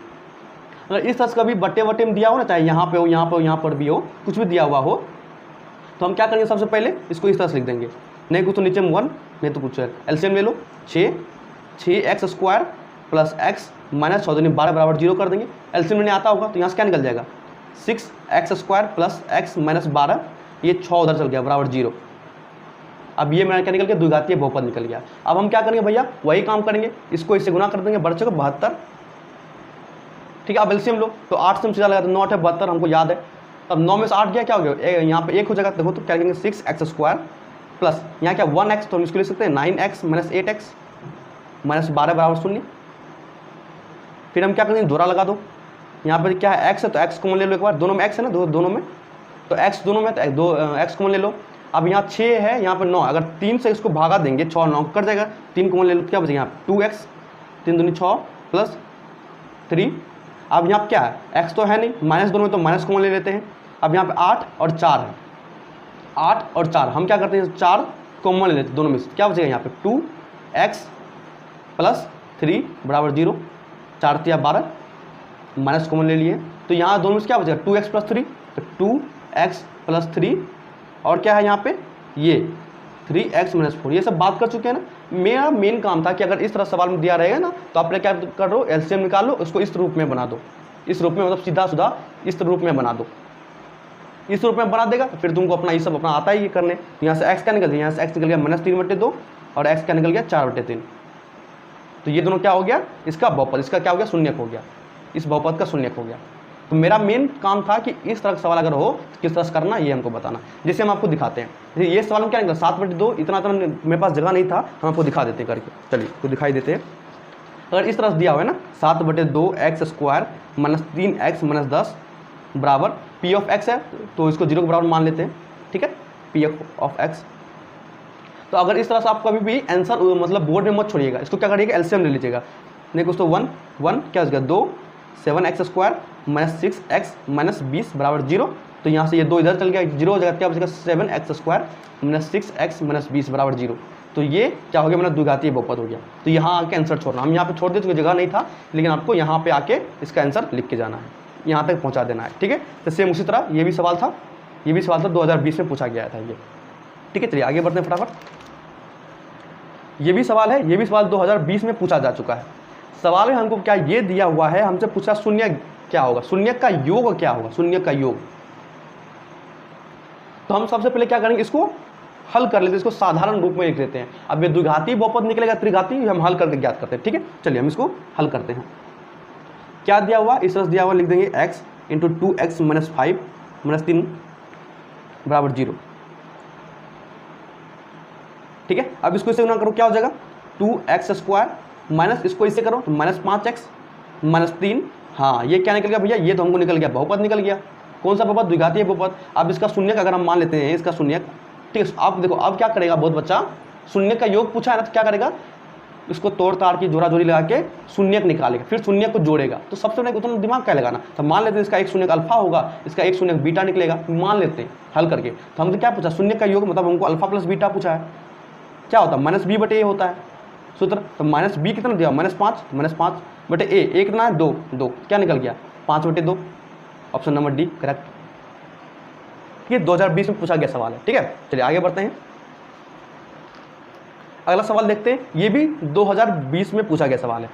S1: अगर इस तरह से कभी बट्टे में दिया हो ना, चाहे यहाँ पे हो, यहाँ पे हो, यहाँ पर भी हो, कुछ भी दिया हुआ हो, तो हम क्या करेंगे सबसे पहले इसको इस तरह से लिख देंगे, नहीं कुछ तो नीचे में 1, नहीं तो कुछ एलसीएम ले लो, 6x² + x - 14 12 बराबर 0 कर देंगे। एलसीएम नहीं आता होगा तो यहाँ से क्या निकल जाएगा 6x² + x - 12, ये 6 उधर चल गया बराबर 0। अब ये मेरा क्या निकल गया द्विघातीय बहुपद निकल गया। अब हम क्या करेंगे भैया, वही काम करेंगे, इसको इससे गुना कर देंगे, बढ़ चुका 72, ठीक है। अब एलसीएम लो, तो 8 से सीधा लगा तो 9 है 72, हमको याद है। अब 9 में से 8 गया, क्या हो गया यहाँ पे 1 हो जाएगा, देखो तो क्या करेंगे 6x² प्लस यहाँ क्या 1x, तो हम इसको लिख सकते हैं 9x - 8x - 12 बराबर 0। फिर हम क्या करेंगे जोड़ा लगा दो, यहाँ पर क्या है x है तो x कॉमन ले लो एक बार, दोनों में x है ना, दोनों में, तो x दोनों में तो x कॉमन ले लो। अब यहाँ 6 है, यहाँ पर 9, अगर 3 से इसको भागा देंगे 6 9 कट जाएगा, 3 कॉमन ले लो, क्या बचेगा यहाँ 2x, 3 दूनी 6 प्लस 3। अब यहाँ क्या है x तो है नहीं, माइनस दोनों में तो माइनस कॉमन ले लेते हैं। अब यहाँ पे 8 और 4 है, 8 और 4 हम क्या करते हैं 4 कॉमन ले लेते हैं दोनों में से, क्या बचेगा यहाँ पे 2x + 3 बराबर 0, 4 3 12 माइनस कॉमन ले लिए, तो यहाँ दोनों में क्या बचेगा 2x + 3, तो 2x + 3 और क्या है यहाँ पे ये 3x - 4, ये सब बात कर चुके हैं ना। मेरा मेन काम था कि अगर इस तरह सवाल में दिया रहेगा ना, तो आपने क्या कर लो एलसीएम निकाल लो, उसको इस रूप में बना दो, इस रूप में मतलब सीधा सुधा इस रूप में बना दो, इस रूप में बना देगा, फिर तुमको अपना ये सब अपना आता ही ये करने। यहाँ से x क्या निकल गया, यहाँ से x निकल गया -3/2 और x क्या निकल गया 4/3, तो ये दोनों क्या हो गया इसका बहुपद, इसका क्या हो गया शून्यक हो गया, इस बहुपद का शून्यक हो गया। तो मेरा मेन काम था कि इस तरह का सवाल अगर हो किस तरह से करना ये हमको बताना, जैसे हम आपको दिखाते हैं। जैसे ये सवाल में क्या निकला 7/2, इतना मेरे पास जगह नहीं था, हम आपको दिखा देते हैं करके, चलिए तो दिखाई देते हैं। अगर इस तरह से दिया हुआ है ना 7/2 x² - 3x - 10 बराबर p ऑफ x है, तो इसको 0 के बराबर मान लेते हैं, ठीक है, p ऑफ x। तो अगर इस तरह से आप कभी भी आंसर मतलब बोर्ड में मत छोड़िएगा, इसको क्या करिएगा एलसीएम ले लीजिएगा, नहीं कुछ तो 1 1 क्या हो जाएगा 2 7x² - 6x - 20 बराबर 0, तो यहाँ से ये 2 इधर चल गया 0 हो जाएगा, क्या बचेगा 7x² - 6x - 20 बराबर 0, तो ये क्या हो गया मेरा द्विघातीय बहुपद हो गया। तो यहाँ आके आंसर छोड़ना, हम यहाँ पे छोड़ देते जगह नहीं था, लेकिन आपको यहाँ पे आके इसका आंसर लिख के जाना है, यहाँ तक पहुँचा देना है, ठीक है। तो सेम उसी तरह ये भी सवाल था, 2020 में पूछा गया था ये, ठीक है। चलिए आगे बढ़ते हैं फटाफट। ये भी सवाल है, ये भी सवाल 2020 में पूछा जा चुका है। सवाल में हमको क्या ये दिया हुआ है, हमसे पूछा शून्य क्या होगा, शून्य का योग क्या होगा, शून्य का योग। तो हम सबसे पहले क्या करेंगे इसको हल कर लेते हैं, इसको साधारण रूप में लिख लेते हैं। अब ये द्विघाती बहुपद निकलेगा त्रिघाती, हम हल करके ज्ञात करते हैं, ठीक है। चलिए हम इसको हल करते हैं। क्या दिया हुआ इस तरह दिया हुआ लिख देंगे x × 2x - 5 - 3 बराबर 0, ठीक है। अब इसको इससे गुना करो क्या हो जाएगा 2x² माइनस इसको इससे करो तो -5x - 3, हाँ ये क्या निकल गया भैया, ये तो हमको निकल गया बहुपद निकल गया। कौन सा बहुपद द्विघातीय बहुपद। अब इसका शून्यक अगर हम मान लेते हैं, इसका शून्यक, ठीक है। अब देखो अब क्या करेगा बहुत बच्चा, शून्यक का योग पूछा है ना, तो क्या करेगा इसको तोड़ ताड़ की जोड़ा जोड़ी लगा के शून्यक निकालेगा, फिर शून्यक को जोड़ेगा। तो सबसे पहले उतना दिमाग क्या लगाना, तो मान लेते हैं इसका एक शून्यक अल्फा होगा, इसका एक शून्यक बीटा निकलेगा, मान लेते हैं हल करके। तो हमने क्या पूछा शून्यक का योग, मतलब हमको अल्फा प्लस बीटा पूछा है, क्या होता है -b/a होता है सूत्र। तो -b कितना दिया -5/a, ए कितना है 2 2, क्या निकल गया 5/2, ऑप्शन नंबर डी करेक्ट। ये 2020 में पूछा गया सवाल है, ठीक है। चलिए आगे बढ़ते हैं, अगला सवाल देखते हैं। ये भी 2020 में पूछा गया सवाल है।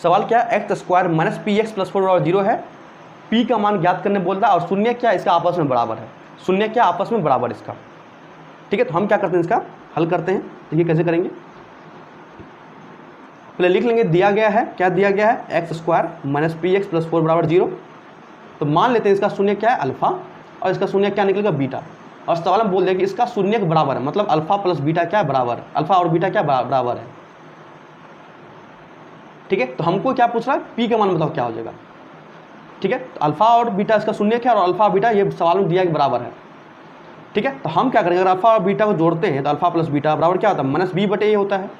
S1: सवाल क्या है x² - px + 4 बराबर 0 है, p का मान ज्ञात करने बोलता है और शून्य क्या है इसका आपस में बराबर है। शून्य क्या आपस में बराबर इसका। ठीक है, तो हम क्या करते हैं, इसका हल करते हैं। देखिए कैसे करेंगे, पहले लिख लेंगे दिया गया है, क्या दिया गया है, x square minus P x plus 4 बराबर 0। तो मान लेते हैं इसका शून्य क्या है, अल्फा, और इसका शून्य क्या निकलेगा, बीटा। और सवाल में बोल दिया कि इसका शून्य के बराबर है, मतलब अल्फा प्लस बीटा क्या है, बराबर है, अल्फा और बीटा क्या बराबर है। ठीक है, तो हमको क्या पूछ रहा है, पी का मान बताओ क्या हो जाएगा। ठीक है, तो अल्फा और बीटा इसका शून्य क्या है, और अल्फा बीटा ये सवाल में दिया कि बराबर है। ठीक है, तो हम क्या करेंगे, अगर अल्फा और बीटा को जोड़ते हैं तो अल्फा प्लस बीटा बराबर क्या होता है, माइनस बी बटे ए होता है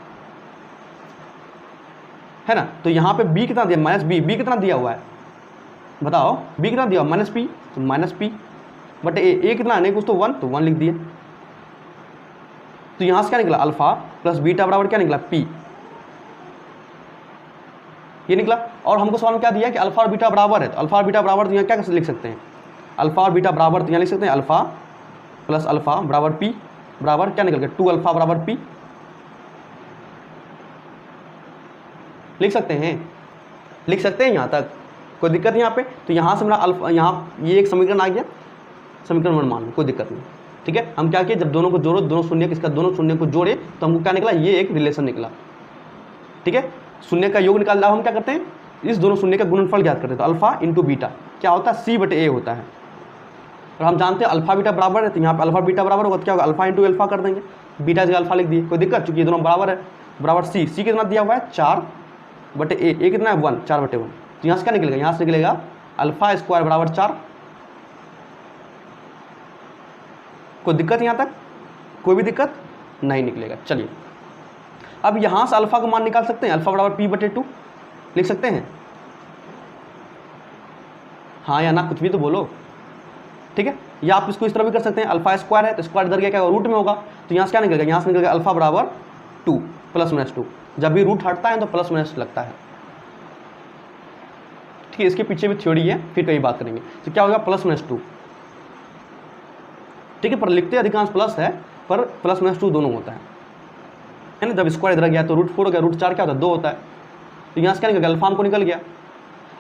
S1: ना। तो यहाँ पे बी कितना दिया, माइनस बी, बी कितना दिया हुआ है बताओ, बी कितना दिया, माइनस पी, तो माइनस पी बटे ए कितना नहीं कुछ तो 1, तो 1 लिख दिए। तो यहाँ से क्या निकला, अल्फा प्लस बीटा बराबर क्या निकला, पी, ये निकला। और हमको सवाल में क्या दिया कि अल्फा और बीटा बराबर है, तो अल्फा और बीटा बराबर तो यहाँ क्या लिख सकते हैं, अल्फा और बीटा बराबर तो यहाँ लिख सकते हैं अल्फा प्लस अल्फा बराबर पी बराबर क्या निकल गया, 2 अल्फा बराबर पी, लिख सकते हैं यहाँ तक, कोई दिक्कत नहीं यहाँ पे। तो यहाँ से मेरा अल्फा, यहाँ ये एक समीकरण आ गया, समीकरण 1 मान लो, कोई दिक्कत नहीं। ठीक है, हम क्या किए, जब दोनों को जोड़ो, दोनों शून्य किसका, दोनों शून्य को जोड़े तो हमको क्या निकला, ये एक रिलेशन निकला। ठीक है, शून्य का योग निकाल रहा, हम क्या करते हैं, इस दोनों शून्य का गुणनफल ज्ञात करते हैं। तो अल्फा इंटू बीटा क्या होता है, सी बटे ए होता है। और हम जानते हैं अल्फा बीटा बराबर है, तो यहाँ पे अल्फा बीटा बराबर होगा तो क्या होगा, अल्फा इंटू अल्फा कर देंगे, बीटा जगह अल्फा लिख दिए, कोई दिक्कत, चूंकि ये दोनों बराबर है, बराबर सी, सी कितना दिया हुआ है 4 बटे ए कितना है 1, 4 बटे 1। तो यहाँ से क्या निकलेगा, यहाँ से निकलेगा अल्फा स्क्वायर बराबर 4। कोई दिक्कत यहाँ तक, कोई भी दिक्कत नहीं निकलेगा। चलिए अब यहाँ से अल्फा का मान निकाल सकते हैं, अल्फा बराबर पी बटे 2 लिख सकते हैं, हाँ या ना कुछ भी तो बोलो। ठीक है, या आप इसको इस तरह भी कर सकते हैं, अल्फा स्क्वायर है तो स्क्वायर इधर क्या रूट में होगा, तो यहाँ से क्या निकलेगा, यहाँ से निकलेगा अल्फा बराबर 2 प्लस माइनस 2, जब भी रूट हटता है तो प्लस माइनस लगता है। ठीक है, इसके पीछे भी थ्योरी है, फिर कहीं बात करेंगे। तो क्या होगा, प्लस माइनस 2। ठीक है, पर लिखते अधिकांश प्लस है, पर प्लस माइनस 2 दोनों होता है ना। जब स्क्वायर इधर गया तो रूट 4 हो गया, रूट 4 क्या होता है 2 होता है। तो यहाँ से क्या निकल गया, अल्फा हमको निकल गया।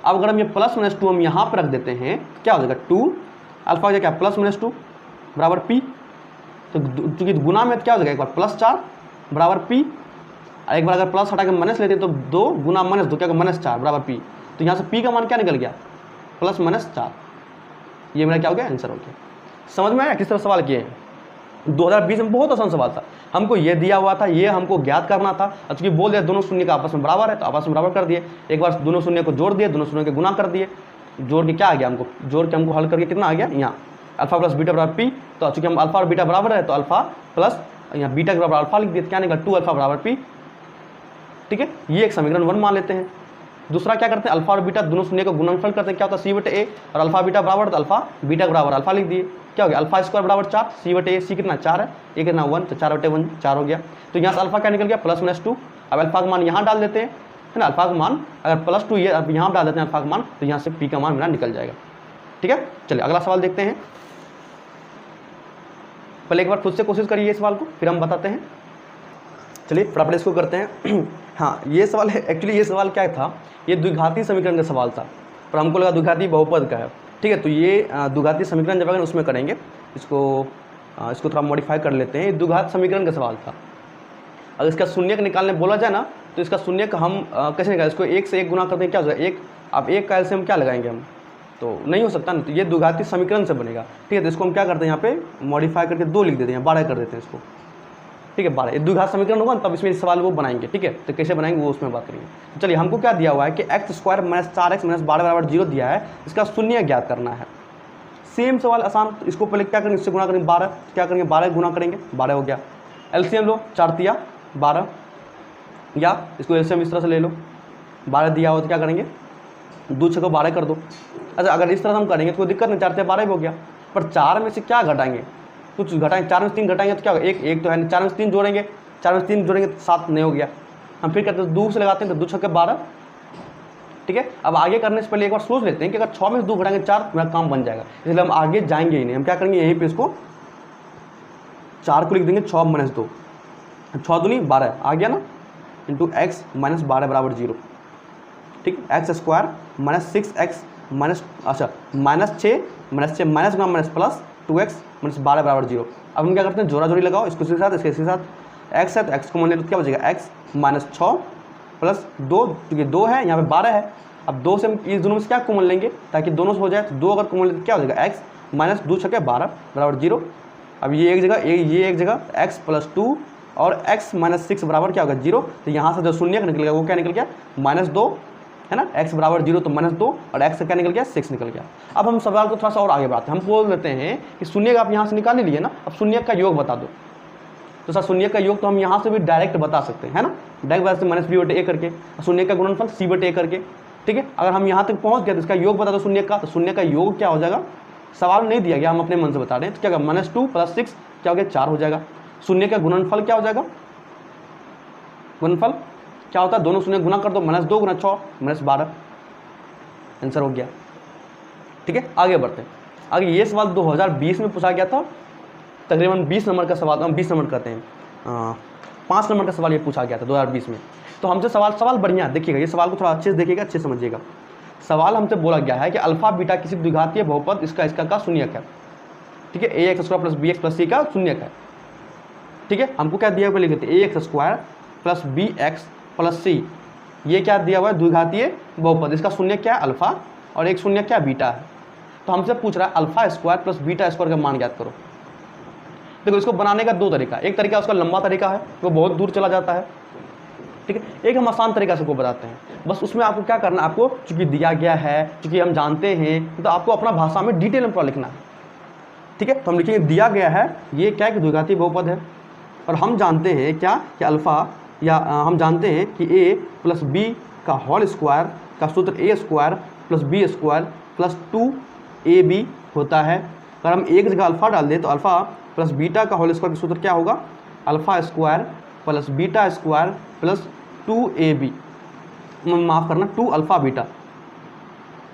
S1: अब अगर हम ये प्लस माइनस 2 हम यहाँ पर रख देते हैं क्या हो जाएगा, 2 अल्फा हो जाएगा क्या, प्लस माइनस 2 बराबर पी। तो चूंकि गुना में क्या हो जाएगा, एक बार प्लस 4 बराबर पी, एक बार अगर प्लस हटा के माइनस लेते तो 2 गुना माइनस 2 क्या होगा, माइनस 4 बराबर पी। तो यहाँ से पी का मान क्या निकल गया, प्लस माइनस 4। ये मेरा क्या हो गया, आंसर हो गया। समझ में आया किस तरह सवाल किए हैं। 2020 में बहुत आसान सवाल था, हमको ये दिया हुआ था, ये हमको ज्ञात करना था। और चूंकि बोल दिया दोनों शून्य का आपस में बराबर है तो आपस में बराबर कर दिए, एक बार दोनों शून्य को जोड़ दिए, दोनों शून्य के गुना कर दिए, जोड़ के क्या आ गया, हमको जोड़ के हमको हल करके कितना आ गया, यहाँ अल्फा प्लस बीटा बराबर पी। तो चूंकि हम अल्फा और बीटा बराबर है तो अल्फा प्लस यहाँ बीटा के बराबर अल्फा लिख दिए, क्या निकला 2 अल्फा बराबर पी। ठीक है, ये एक समीकरण 1 मान लेते हैं। दूसरा क्या करते हैं, अल्फा और बीटा दोनों शून्य का गुणनफल करते हैं, क्या होता है सी बटे ए, और अल्फा बीटा बराबर तो अल्फा बीटा बराबर अल्फा लिख दिए, क्या हो गया, अल्फा स्क्वायर बराबर 4, सी बटे ए, सी कितना 4 है, ए कितना 1, तो 4 बटे 1 4 हो गया। तो यहाँ से अल्फा क्या निकल गया, प्लस माइनस 2। अब अल्फा का मान यहाँ डाल देते हैं, है ना, अल्फा का मान अगर प्लस 2 ये अब यहाँ डाल देते हैं अल्फा का मान, तो यहाँ से पी का मान मेरा निकल जाएगा। ठीक है, चलिए अगला सवाल देखते हैं। पहले एक बार खुद से कोशिश करिए इस सवाल को, फिर हम बताते हैं। चलिए फटाफट इसको करते हैं। हाँ, ये सवाल है, एक्चुअली ये सवाल क्या था, ये द्विघाती समीकरण का सवाल था, पर हमको लगा द्विघाती बहुपद का है। ठीक है, तो ये द्विघाती समीकरण जब अगर उसमें करेंगे, इसको थोड़ा मॉडिफाई कर लेते हैं। द्विघात समीकरण का सवाल था, अगर इसका शून्य निकालने बोला जाए ना तो इसका शून्य का हम कैसे निकालें, इसको 1 से 1 गुना करते हैं, क्या हो जाएगा 1। अब 1 का एलसीएम क्या लगाएंगे हम, तो नहीं हो सकता ना, तो ये द्विघाती समीकरण से बनेगा। ठीक है, तो इसको हम क्या करते हैं, यहाँ पे मॉडिफाई करके 2 लिख देते हैं, 12 कर देते हैं इसको। ठीक है, 12 ये द्विघात समीकरण होगा तब इसमें सवाल वो बनाएंगे। ठीक है, तो कैसे बनाएंगे वो उसमें बात करेंगे। तो चलिए, हमको क्या दिया हुआ है कि x square minus 4x minus 12 बराबर 0 दिया है, इसका शून्य ज्ञात करना है। सेम सवाल आसान, तो इसको पहले क्या करेंगे, इससे गुणा करेंगे 12, क्या करेंगे 12 गुना करेंगे, 12 हो गया। एलसीएम लो, 4 तिया 12, या इसको एलसीएम इस तरह से ले लो, 12 दिया हो तो क्या करेंगे 2 6 को 12 कर दो। अच्छा, अगर इस तरह से हम करेंगे तो कोई दिक्कत नहीं, 4 तिया 12 हो गया, पर 4 में से क्या घटाएंगे, कुछ घटाएंगे, 4 में 3 घटाएंगे तो क्या होगा, एक तो है, 4 में 3 जोड़ेंगे, 4 में 3 जोड़ेंगे तो 7 नहीं हो गया। हम फिर करते हैं 2 से लगाते हैं तो 2 6 12। ठीक है, अब आगे करने से पहले एक बार सोच लेते हैं कि अगर 6 में से 2 घटाएंगे 4 मेरा काम बन जाएगा, इसलिए हम आगे जाएंगे ही नहीं। हम क्या करेंगे, यहीं पे इसको 4 को लिख देंगे 6 माइनस 2, 6 दूनी 12 आ गया ना, इंटू एक्स माइनस 12 बराबर 0। ठीक है, x square minus 6x minus, अच्छा माइनस 6 माइनस गुना माइनस प्लस 2x माइनस 12 बराबर 0। अब हम क्या करते हैं, जोड़ा जोड़ी लगाओ, इसको इसके साथ इसके साथ, x है तो x को मान ले तो क्या बचेगा, x माइनस 6 प्लस 2, क्योंकि 2 है यहाँ पे 12 है। अब 2 से हम इस दोनों में से क्या कॉमन लेंगे ताकि दोनों से हो जाए, तो 2 अगर कॉमन लेते तो क्या हो जाएगा, x माइनस 2 छक्के 12 बराबर 0। अब ये एक जगह ये एक जगह x प्लस 2 और x माइनस 6 बराबर क्या होगा 0। तो यहाँ से जो शून्य का निकल गया वो क्या निकल गया, माइनस 2 है ना, x बराबर 0 तो माइनस 2 और x का क्या निकल गया, 6 निकल गया। अब हम सवाल को थोड़ा सा और आगे बढ़ाते हैं, हम बोल देते हैं कि शून्य का आप यहाँ से निकाल लिए ना, अब शून्य का योग बता दो। तो सर शून्य का योग तो हम यहाँ से भी डायरेक्ट बता सकते हैं, है ना, डायरेक्ट बता सकते माइनस b/a करके, शून्य का गुणनफल c/a करके, ठीक है। अगर हम यहाँ तक पहुँच गए तो इसका योग बता दो शून्य का, तो शून्य का योग क्या हो जाएगा, सवाल नहीं दिया गया, हम अपने मन से बता रहे हैं, तो क्या होगा, माइनस 2 प्लस 6 क्या हो गया, 4 हो जाएगा। शून्य का गुणनफल क्या हो जाएगा, गुणनफल क्या होता है, दोनों शून्य गुना कर दो, माइनस 2 गुना 6 माइनस 12, आंसर हो गया। ठीक है, आगे बढ़ते हैं। आगे ये सवाल 2020 में पूछा गया था, तकरीबन 20 नंबर का सवाल, हम 20 नंबर करते हैं, 5 नंबर का सवाल ये पूछा गया था 2020 में। तो हमसे सवाल बढ़िया देखिएगा, ये सवाल को थोड़ा अच्छे से देखिएगा, अच्छे समझिएगा। सवाल हमसे बोला गया है कि अल्फा बीटा किसी द्विघातीय बहुपद इसका का शून्यक है, ठीक है, ax square plus bx plus c का शून्यक है, ठीक है। हमको क्या दिया हुआ लिख देते हैं, ax square plus bx plus c, ये क्या दिया हुआ है, द्विघातीय बहुपद, इसका शून्यक क्या है, अल्फा, और एक शून्यक क्या, बीटा है। तो हमसे पूछ रहा है alpha square plus beta square का मान ज्ञात करो। देखो इसको बनाने का दो तरीका, एक तरीका उसका लंबा तरीका है, वो बहुत दूर चला जाता है, ठीक है। एक हम आसान तरीका से को बताते हैं, बस उसमें आपको क्या करना है, आपको चूंकि दिया गया है, चूंकि हम जानते हैं, तो आपको अपना भाषा में डिटेल में पूरा लिखना है, ठीक है। तो हम लिखेंगे दिया गया है, ये क्या है कि द्विघातीय बहुपद है, और हम जानते हैं क्या कि अल्फा, या हम जानते हैं कि a प्लस बी का होल स्क्वायर का सूत्र a square plus B square plus 2ab होता है। अगर हम एक जगह अल्फा डाल दें तो अल्फा प्लस बीटा का होल स्क्वायर का सूत्र क्या होगा, alpha square plus beta square plus 2ab, माफ़ करना 2 अल्फा बीटा,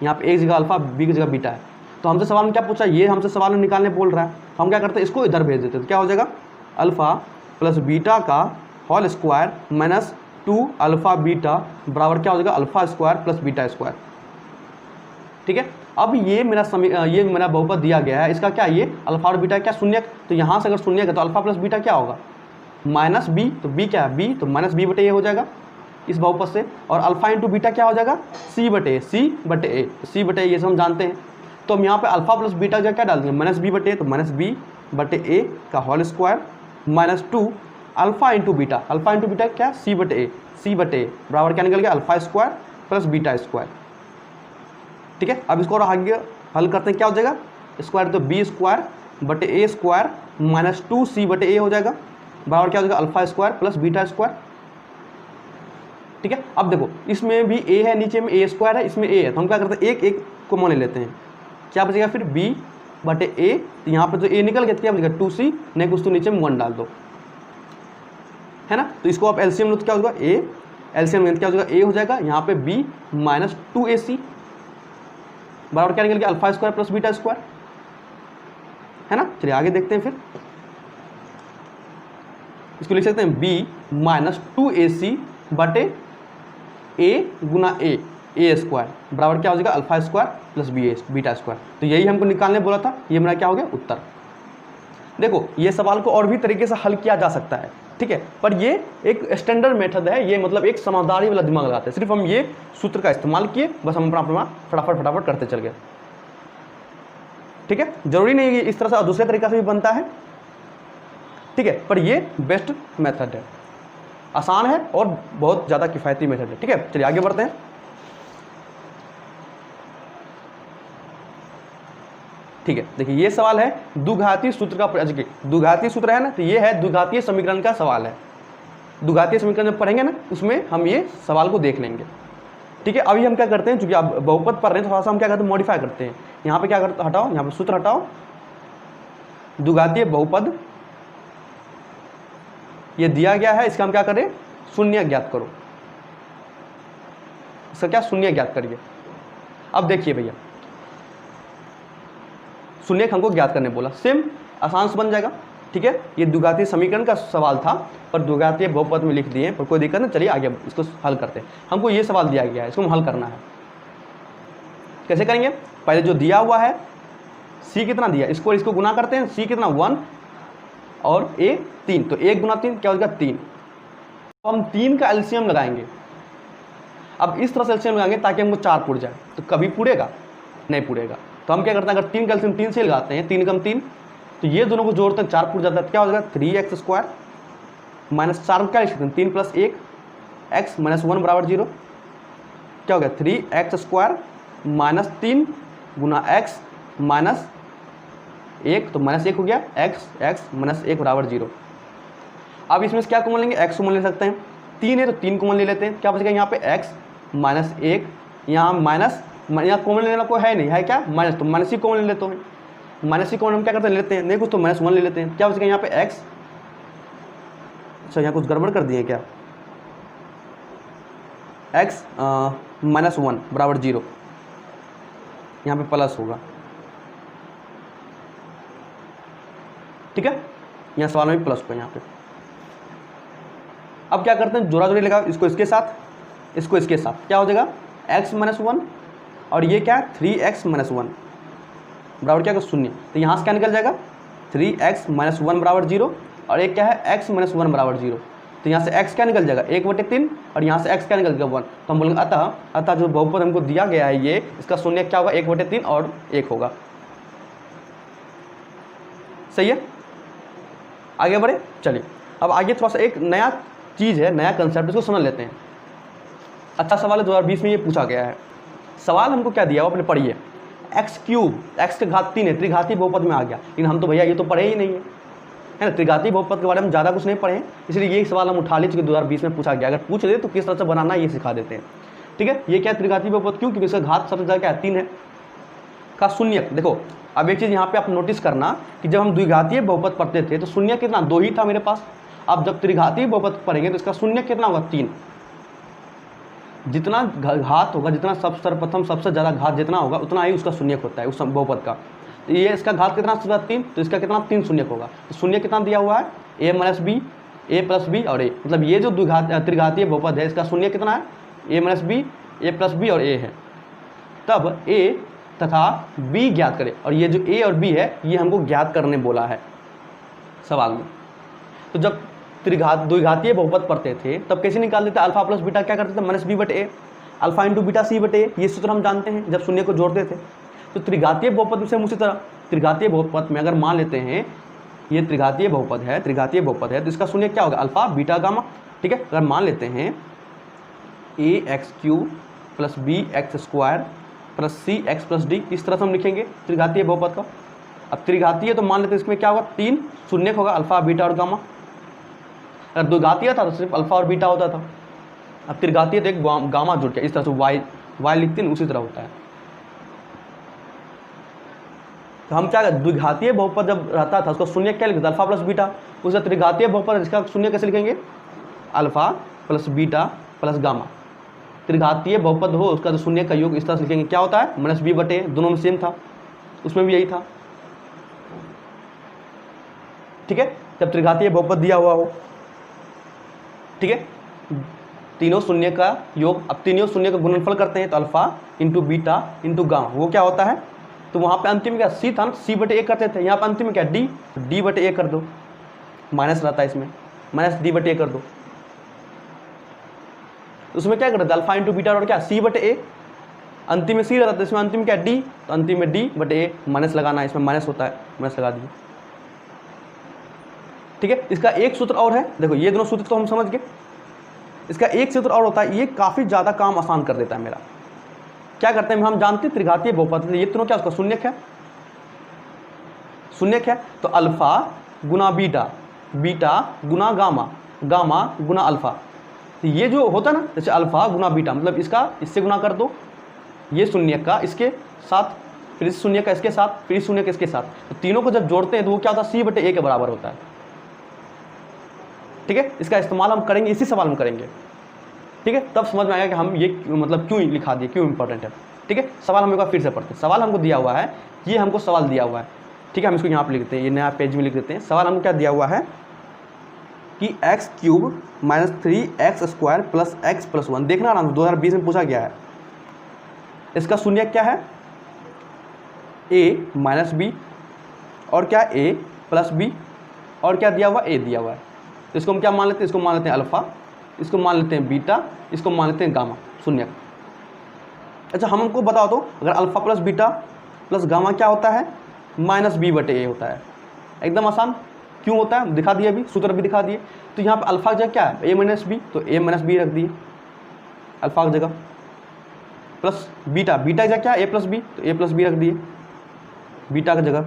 S1: यहाँ पे एक जगह अल्फा बी की जगह बीटा है। तो हमसे सवाल में क्या पूछा, ये हमसे सवाल में निकालने बोल रहा है, हम क्या करते हैं, इसको इधर भेज देते हैं, तो क्या हो जाएगा, अल्फा प्लस बीटा का whole square minus 2 alpha beta बराबर क्या हो जाएगा, alpha square plus beta square, ठीक है। अब ये मेरा बहुपद दिया गया है, इसका क्या, ये अल्फा और बीटा क्या शून्यक, तो यहाँ से अगर शून्यक है तो अल्फा प्लस बीटा क्या होगा, माइनस बी, तो बी क्या है, बी, तो माइनस बी बटे ए हो जाएगा इस बहुपद से, और अल्फा इंटू बीटा क्या हो जाएगा, सी बटे ए, सी बटे ये सब हम जानते हैं। तो हम यहाँ पे अल्फा प्लस बीटा का क्या डाल देंगे, माइनस बी बटे ए, तो माइनस बी बटे ए का whole square minus 2 alpha into beta क्या, सी बटे ए बराबर क्या निकल गया, alpha square plus beta square, ठीक है। अब इसको और आगे हल करते हैं, क्या हो जाएगा, स्क्वायर तो बी स्क्वायर बटे ए स्क्वायर माइनस 2c बटे ए हो जाएगा, बराबर क्या हो जाएगा, alpha square plus beta square, ठीक है। अब देखो इसमें भी a है, नीचे में a स्क्वायर है, इसमें a है, तो हम क्या करते हैं, एक को मान लेते हैं, क्या बचेगा फिर b बटे a, तो यहाँ पे तो a निकल गया, क्या बचेगा 2c, नहीं कुछ तो नीचे में 1 डाल दो, है ना। तो इसको आप एलसीएम लो तो क्या हो जाएगा, a एलसीएम क्या हो जाएगा, a हो जाएगा, यहाँ पे b माइनस 2ac बराबर क्या निकल गया, alpha square plus beta square, है ना। चलिए आगे देखते हैं, फिर इसको लिख सकते हैं b माइनस 2ac बटे a गुना a स्क्वायर बराबर क्या हो जाएगा, alpha square plus beta square. तो यही हमको निकालने बोला था, ये मेरा क्या हो गया, उत्तर। देखो ये सवाल को और भी तरीके से हल किया जा सकता है, ठीक है, पर ये एक स्टैंडर्ड मेथड है, ये मतलब एक समझदारी वाला दिमाग लगाते हैं, सिर्फ हम ये सूत्र का इस्तेमाल किए, बस हम अपना फटाफट करते चल गए, ठीक है। जरूरी नहीं है इस तरह से, दूसरे तरीका से भी बनता है, ठीक है, पर ये बेस्ट मेथड है, आसान है और बहुत ज़्यादा किफ़ायती मेथड है, ठीक है। चलिए आगे बढ़ते हैं। ठीक है, देखिए ये सवाल है द्विघातीय सूत्र का, द्विघातीय सूत्र है ना, तो ये है द्विघातीय समीकरण का सवाल है। द्विघातीय समीकरण जब पढ़ेंगे ना, उसमें हम ये सवाल को देख लेंगे, ठीक है। अभी हम क्या करते हैं, चूंकि आप बहुपद पढ़ रहे हैं, थोड़ा सा हम क्या करते हैं, मॉडिफाई करते हैं। यहाँ पे क्या करते, हटाओ, यहाँ पे सूत्र हटाओ, द्विघातीय बहुपद ये दिया गया है, इसका हम क्या करें, शून्य ज्ञात करो, इसका क्या, शून्य ज्ञात करिए। अब देखिए भैया, शून्य हमको ज्ञात करने बोला, सेम आसान से बन जाएगा, ठीक है। ये द्विघातीय समीकरण का सवाल था, पर द्विघातीय बहुपद में लिख दिए, पर कोई दिक्कत नहीं। चलिए आगे इसको हल करते हैं। हमको ये सवाल दिया गया है, इसको हम हल करना है, कैसे करेंगे, पहले जो दिया हुआ है सी कितना दिया, इसको गुना करते हैं, सी कितना 1 और ए 3, तो 1 गुना 3 क्या हो जाएगा 3। तो हम 3 का एलसीएम लगाएंगे। अब इस तरह से एलसीएम लगाएंगे ताकि हमको 4 पुड़ जाए, तो कभी पुड़ेगा नहीं पुड़ेगा। तो हम क्या करते हैं, अगर 3 का एलसीएम 3 से लगाते हैं, 3 कम 3, तो ये दोनों को जोड़ते हैं 4 पुड़ जाता है, तो क्या हो जाएगा 3x² माइनस 4 क्या लिख सकते हैं 3 + 1 x माइनस 1 बराबर 0। क्या हो गया 3x² माइनस 3 गुना x माइनस 1, तो माइनस 1 हो गया x माइनस 1 बराबर 0। अब इसमें से क्या कॉमन लेंगे, x कॉमन ले सकते हैं, 3 है तो 3 कॉमन ले लेते हैं, क्या बचेगा यहाँ पे x माइनस 1, यहाँ माइनस, यहाँ कॉमन लेना कोई है नहीं, है क्या माइनस, तो माइनस ही कॉमन ले लेते हैं, माइनस ही कॉमन हम क्या करते हैं लेते हैं, नहीं कुछ तो -1 ले लेते हैं, क्या बचेगा यहाँ पे x। अच्छा यहाँ कुछ गड़बड़ कर दिए क्या, x माइनस 1 बराबर 0, यहाँ पे प्लस होगा, ठीक है, यहाँ सवाल में भी प्लस होगा यहाँ पे। अब क्या करते हैं, जोड़ा जोड़ी लगा, इसको इसके साथ, इसको इसके साथ, क्या हो जाएगा x माइनस 1 और ये क्या है 3x माइनस 1 बराबर क्या 0। तो यहाँ से क्या निकल जाएगा 3x माइनस 1 बराबर 0 और एक क्या है x माइनस 1 बराबर 0। तो यहाँ से x क्या निकल जाएगा 1/3 और यहाँ से x क्या निकल जाएगा 1। तो हम बोलेंगे अतः जो बहुपद हमको दिया गया है ये, इसका शून्य क्या होगा 1/3 और 1 होगा। सही है, आगे बढ़े, चलिए अब आगे थोड़ा सा एक नया चीज़ है, नया कंसेप्ट, इसको समझ लेते हैं। अच्छा सवाल है, 2020 में ये पूछा गया है। सवाल हमको क्या दिया वो अपने पढ़िए, x³ x के घात 3 है, त्रिघातीय बहुपद में आ गया, लेकिन हम तो भैया ये तो पढ़े ही नहीं है ना, त्रिघातीय बहुपद के बारे में ज़्यादा कुछ नहीं पढ़े हैं, इसलिए ये सवाल हम उठा ले चुके 2020 में पूछा गया। अगर पूछ ले तो किस तरह से बनाना ये सिखा देते हैं, ठीक है। ये क्या त्रिघातीय बहुपद, क्यों, क्योंकि इसका घात सबसे ज़्यादा क्या है 3 है का शून्य। देखो अब एक चीज़ यहाँ पे आप नोटिस करना कि जब हम द्विघातीय बहुपद पढ़ते थे तो शून्य कितना 2 ही था मेरे पास। अब जब त्रिघातीय बहुपद पढ़ेंगे तो इसका शून्य कितना होगा 3। जितना घात होगा, जितना सर्वप्रथम सबसे ज़्यादा घात जितना होगा उतना ही उसका शून्य होता है उस बहुपद का। तो ये इसका घात कितना 3, तो इसका कितना 3 शून्य होगा। तो शून्य कितना दिया हुआ है a minus B, a plus B और a, मतलब ये जो त्रिघातीय बहुपद है इसका शून्य कितना है a minus B, a plus B और a है। तब a तथा b ज्ञात करें, और ये जो a और b है ये हमको ज्ञात करने बोला है सवाल में। तो जब द्विघातीय बहुपद पढ़ते थे तब कैसे निकाल देते, अल्फा प्लस बीटा क्या करते थे -b/a, alpha into beta c/a, ये सूत्र हम जानते हैं जब शून्य को जोड़ते थे। तो त्रिघातीय बहुपद में से उसी तरह त्रिघातीय बहुपद में अगर मान लेते हैं ये त्रिघातीय बहुपद है, तो इसका शून्य क्या होगा अल्फा बीटा गामा, ठीक है। अगर मान लेते हैं ax³ plus bx² plus cx plus d, इस तरह से हम लिखेंगे त्रिघातीय बहुपद का। अब त्रिघातीय तो मान लेते हैं इसमें क्या होगा 3 शून्य होगा अल्फा बीटा और गामा। अगर द्विघातीय था तो सिर्फ अल्फा और बीटा होता था। अब त्रिघातीय तो एक गामा जुड़ गया, इस तरह से y लिखते हैं उसी तरह होता है। तो हम क्या द्विघातीय बहुपद जब रहता था उसका शून्य क्या लिखते अल्फा प्लस बीटा, उसका त्रिघातीय बहुपद इसका शून्य कैसे लिखेंगे alpha plus beta plus gamma. त्रिघातीय बहुपद हो उसका जो शून्य का योग इस तरह से लिखेंगे, क्या होता है -b/a, दोनों में सेम था, उसमें भी यही था, ठीक है। जब त्रिघातीय बहुपद दिया हुआ हो, ठीक है, तीनों शून्य का योग, अब तीनों शून्य का गुणनफल करते हैं तो alpha into beta into gamma, वो क्या होता है, तो वहाँ पे अंतिम क्या c था ना, c/a करते थे, यहाँ पे अंतिम में क्या d/a कर दो, माइनस रहता है इसमें, -d/a कर दो। उसमें क्या करते थे अल्फा इंटू बीटा और क्या c/a, अंतिम में c रहता है, इसमें अंतिम क्या d, तो अंतिम में d/a, माइनस लगाना है, इसमें माइनस होता है, माइनस लगा दिए, ठीक है। इसका एक सूत्र और है, देखो ये दोनों सूत्र तो हम समझ गए, इसका एक सूत्र और होता है, ये काफ़ी ज़्यादा काम आसान कर देता है मेरा। क्या करते हैं हम जानते हैं त्रिघातीय बहुपद, ये दोनों क्या उसका शून्य है, तो अल्फा गुना बीटा, बीटा गुना गामा, गामा गुना अल्फा। तो ये जो होता है ना जैसे अल्फा गुना बीटा, मतलब इसका इससे गुना कर दो, ये शून्य का इसके साथ, फिर इस शून्य का इसके साथ, फिर इस शून्य का इसके साथ, तो तीनों को जब जोड़ते हैं तो वो क्या होता है c/a के बराबर होता है, ठीक है। इसका इस्तेमाल हम करेंगे, इसी सवाल में करेंगे, ठीक है। तब समझ में आएगा कि हम ये मतलब क्यों लिखा दिए, क्यों इंपॉर्टेंट है, ठीक है। सवाल हम एक बार फिर से पढ़ते हैं। सवाल हमको दिया हुआ है, ये हमको सवाल दिया हुआ है, ठीक है। हम इसको यहाँ पे लिख देते हैं, ये नया पेज में लिख देते हैं। सवाल हमको क्या दिया हुआ है कि x³ minus 3x² plus x plus 1, देखना आराम से 2020 में पूछा गया है। इसका शून्य क्या है ए माइनस बी और क्या ए प्लस बी और क्या दिया हुआ ए दिया हुआ है। तो इसको हम क्या मान लेते हैं, इसको मान लेते हैं अल्फ़ा, इसको मान लेते हैं बीटा, इसको मान लेते हैं गामा शून्य। अच्छा हमको बताओ तो अगर alpha plus beta plus gamma क्या होता है, माइनस बी बटे ए होता है। एकदम आसान, क्यों होता है दिखा दिए, अभी सूत्र भी दिखा दिए। तो यहाँ पे अल्फ़ा की जगह क्या है ए माइनस बी, तो ए माइनस बी रख दिए अल्फ़ा की जगह, प्लस बीटा, बीटा की जगह क्या है ए प्लस बी, तो ए प्लस बी रख दिए बीटा की जगह,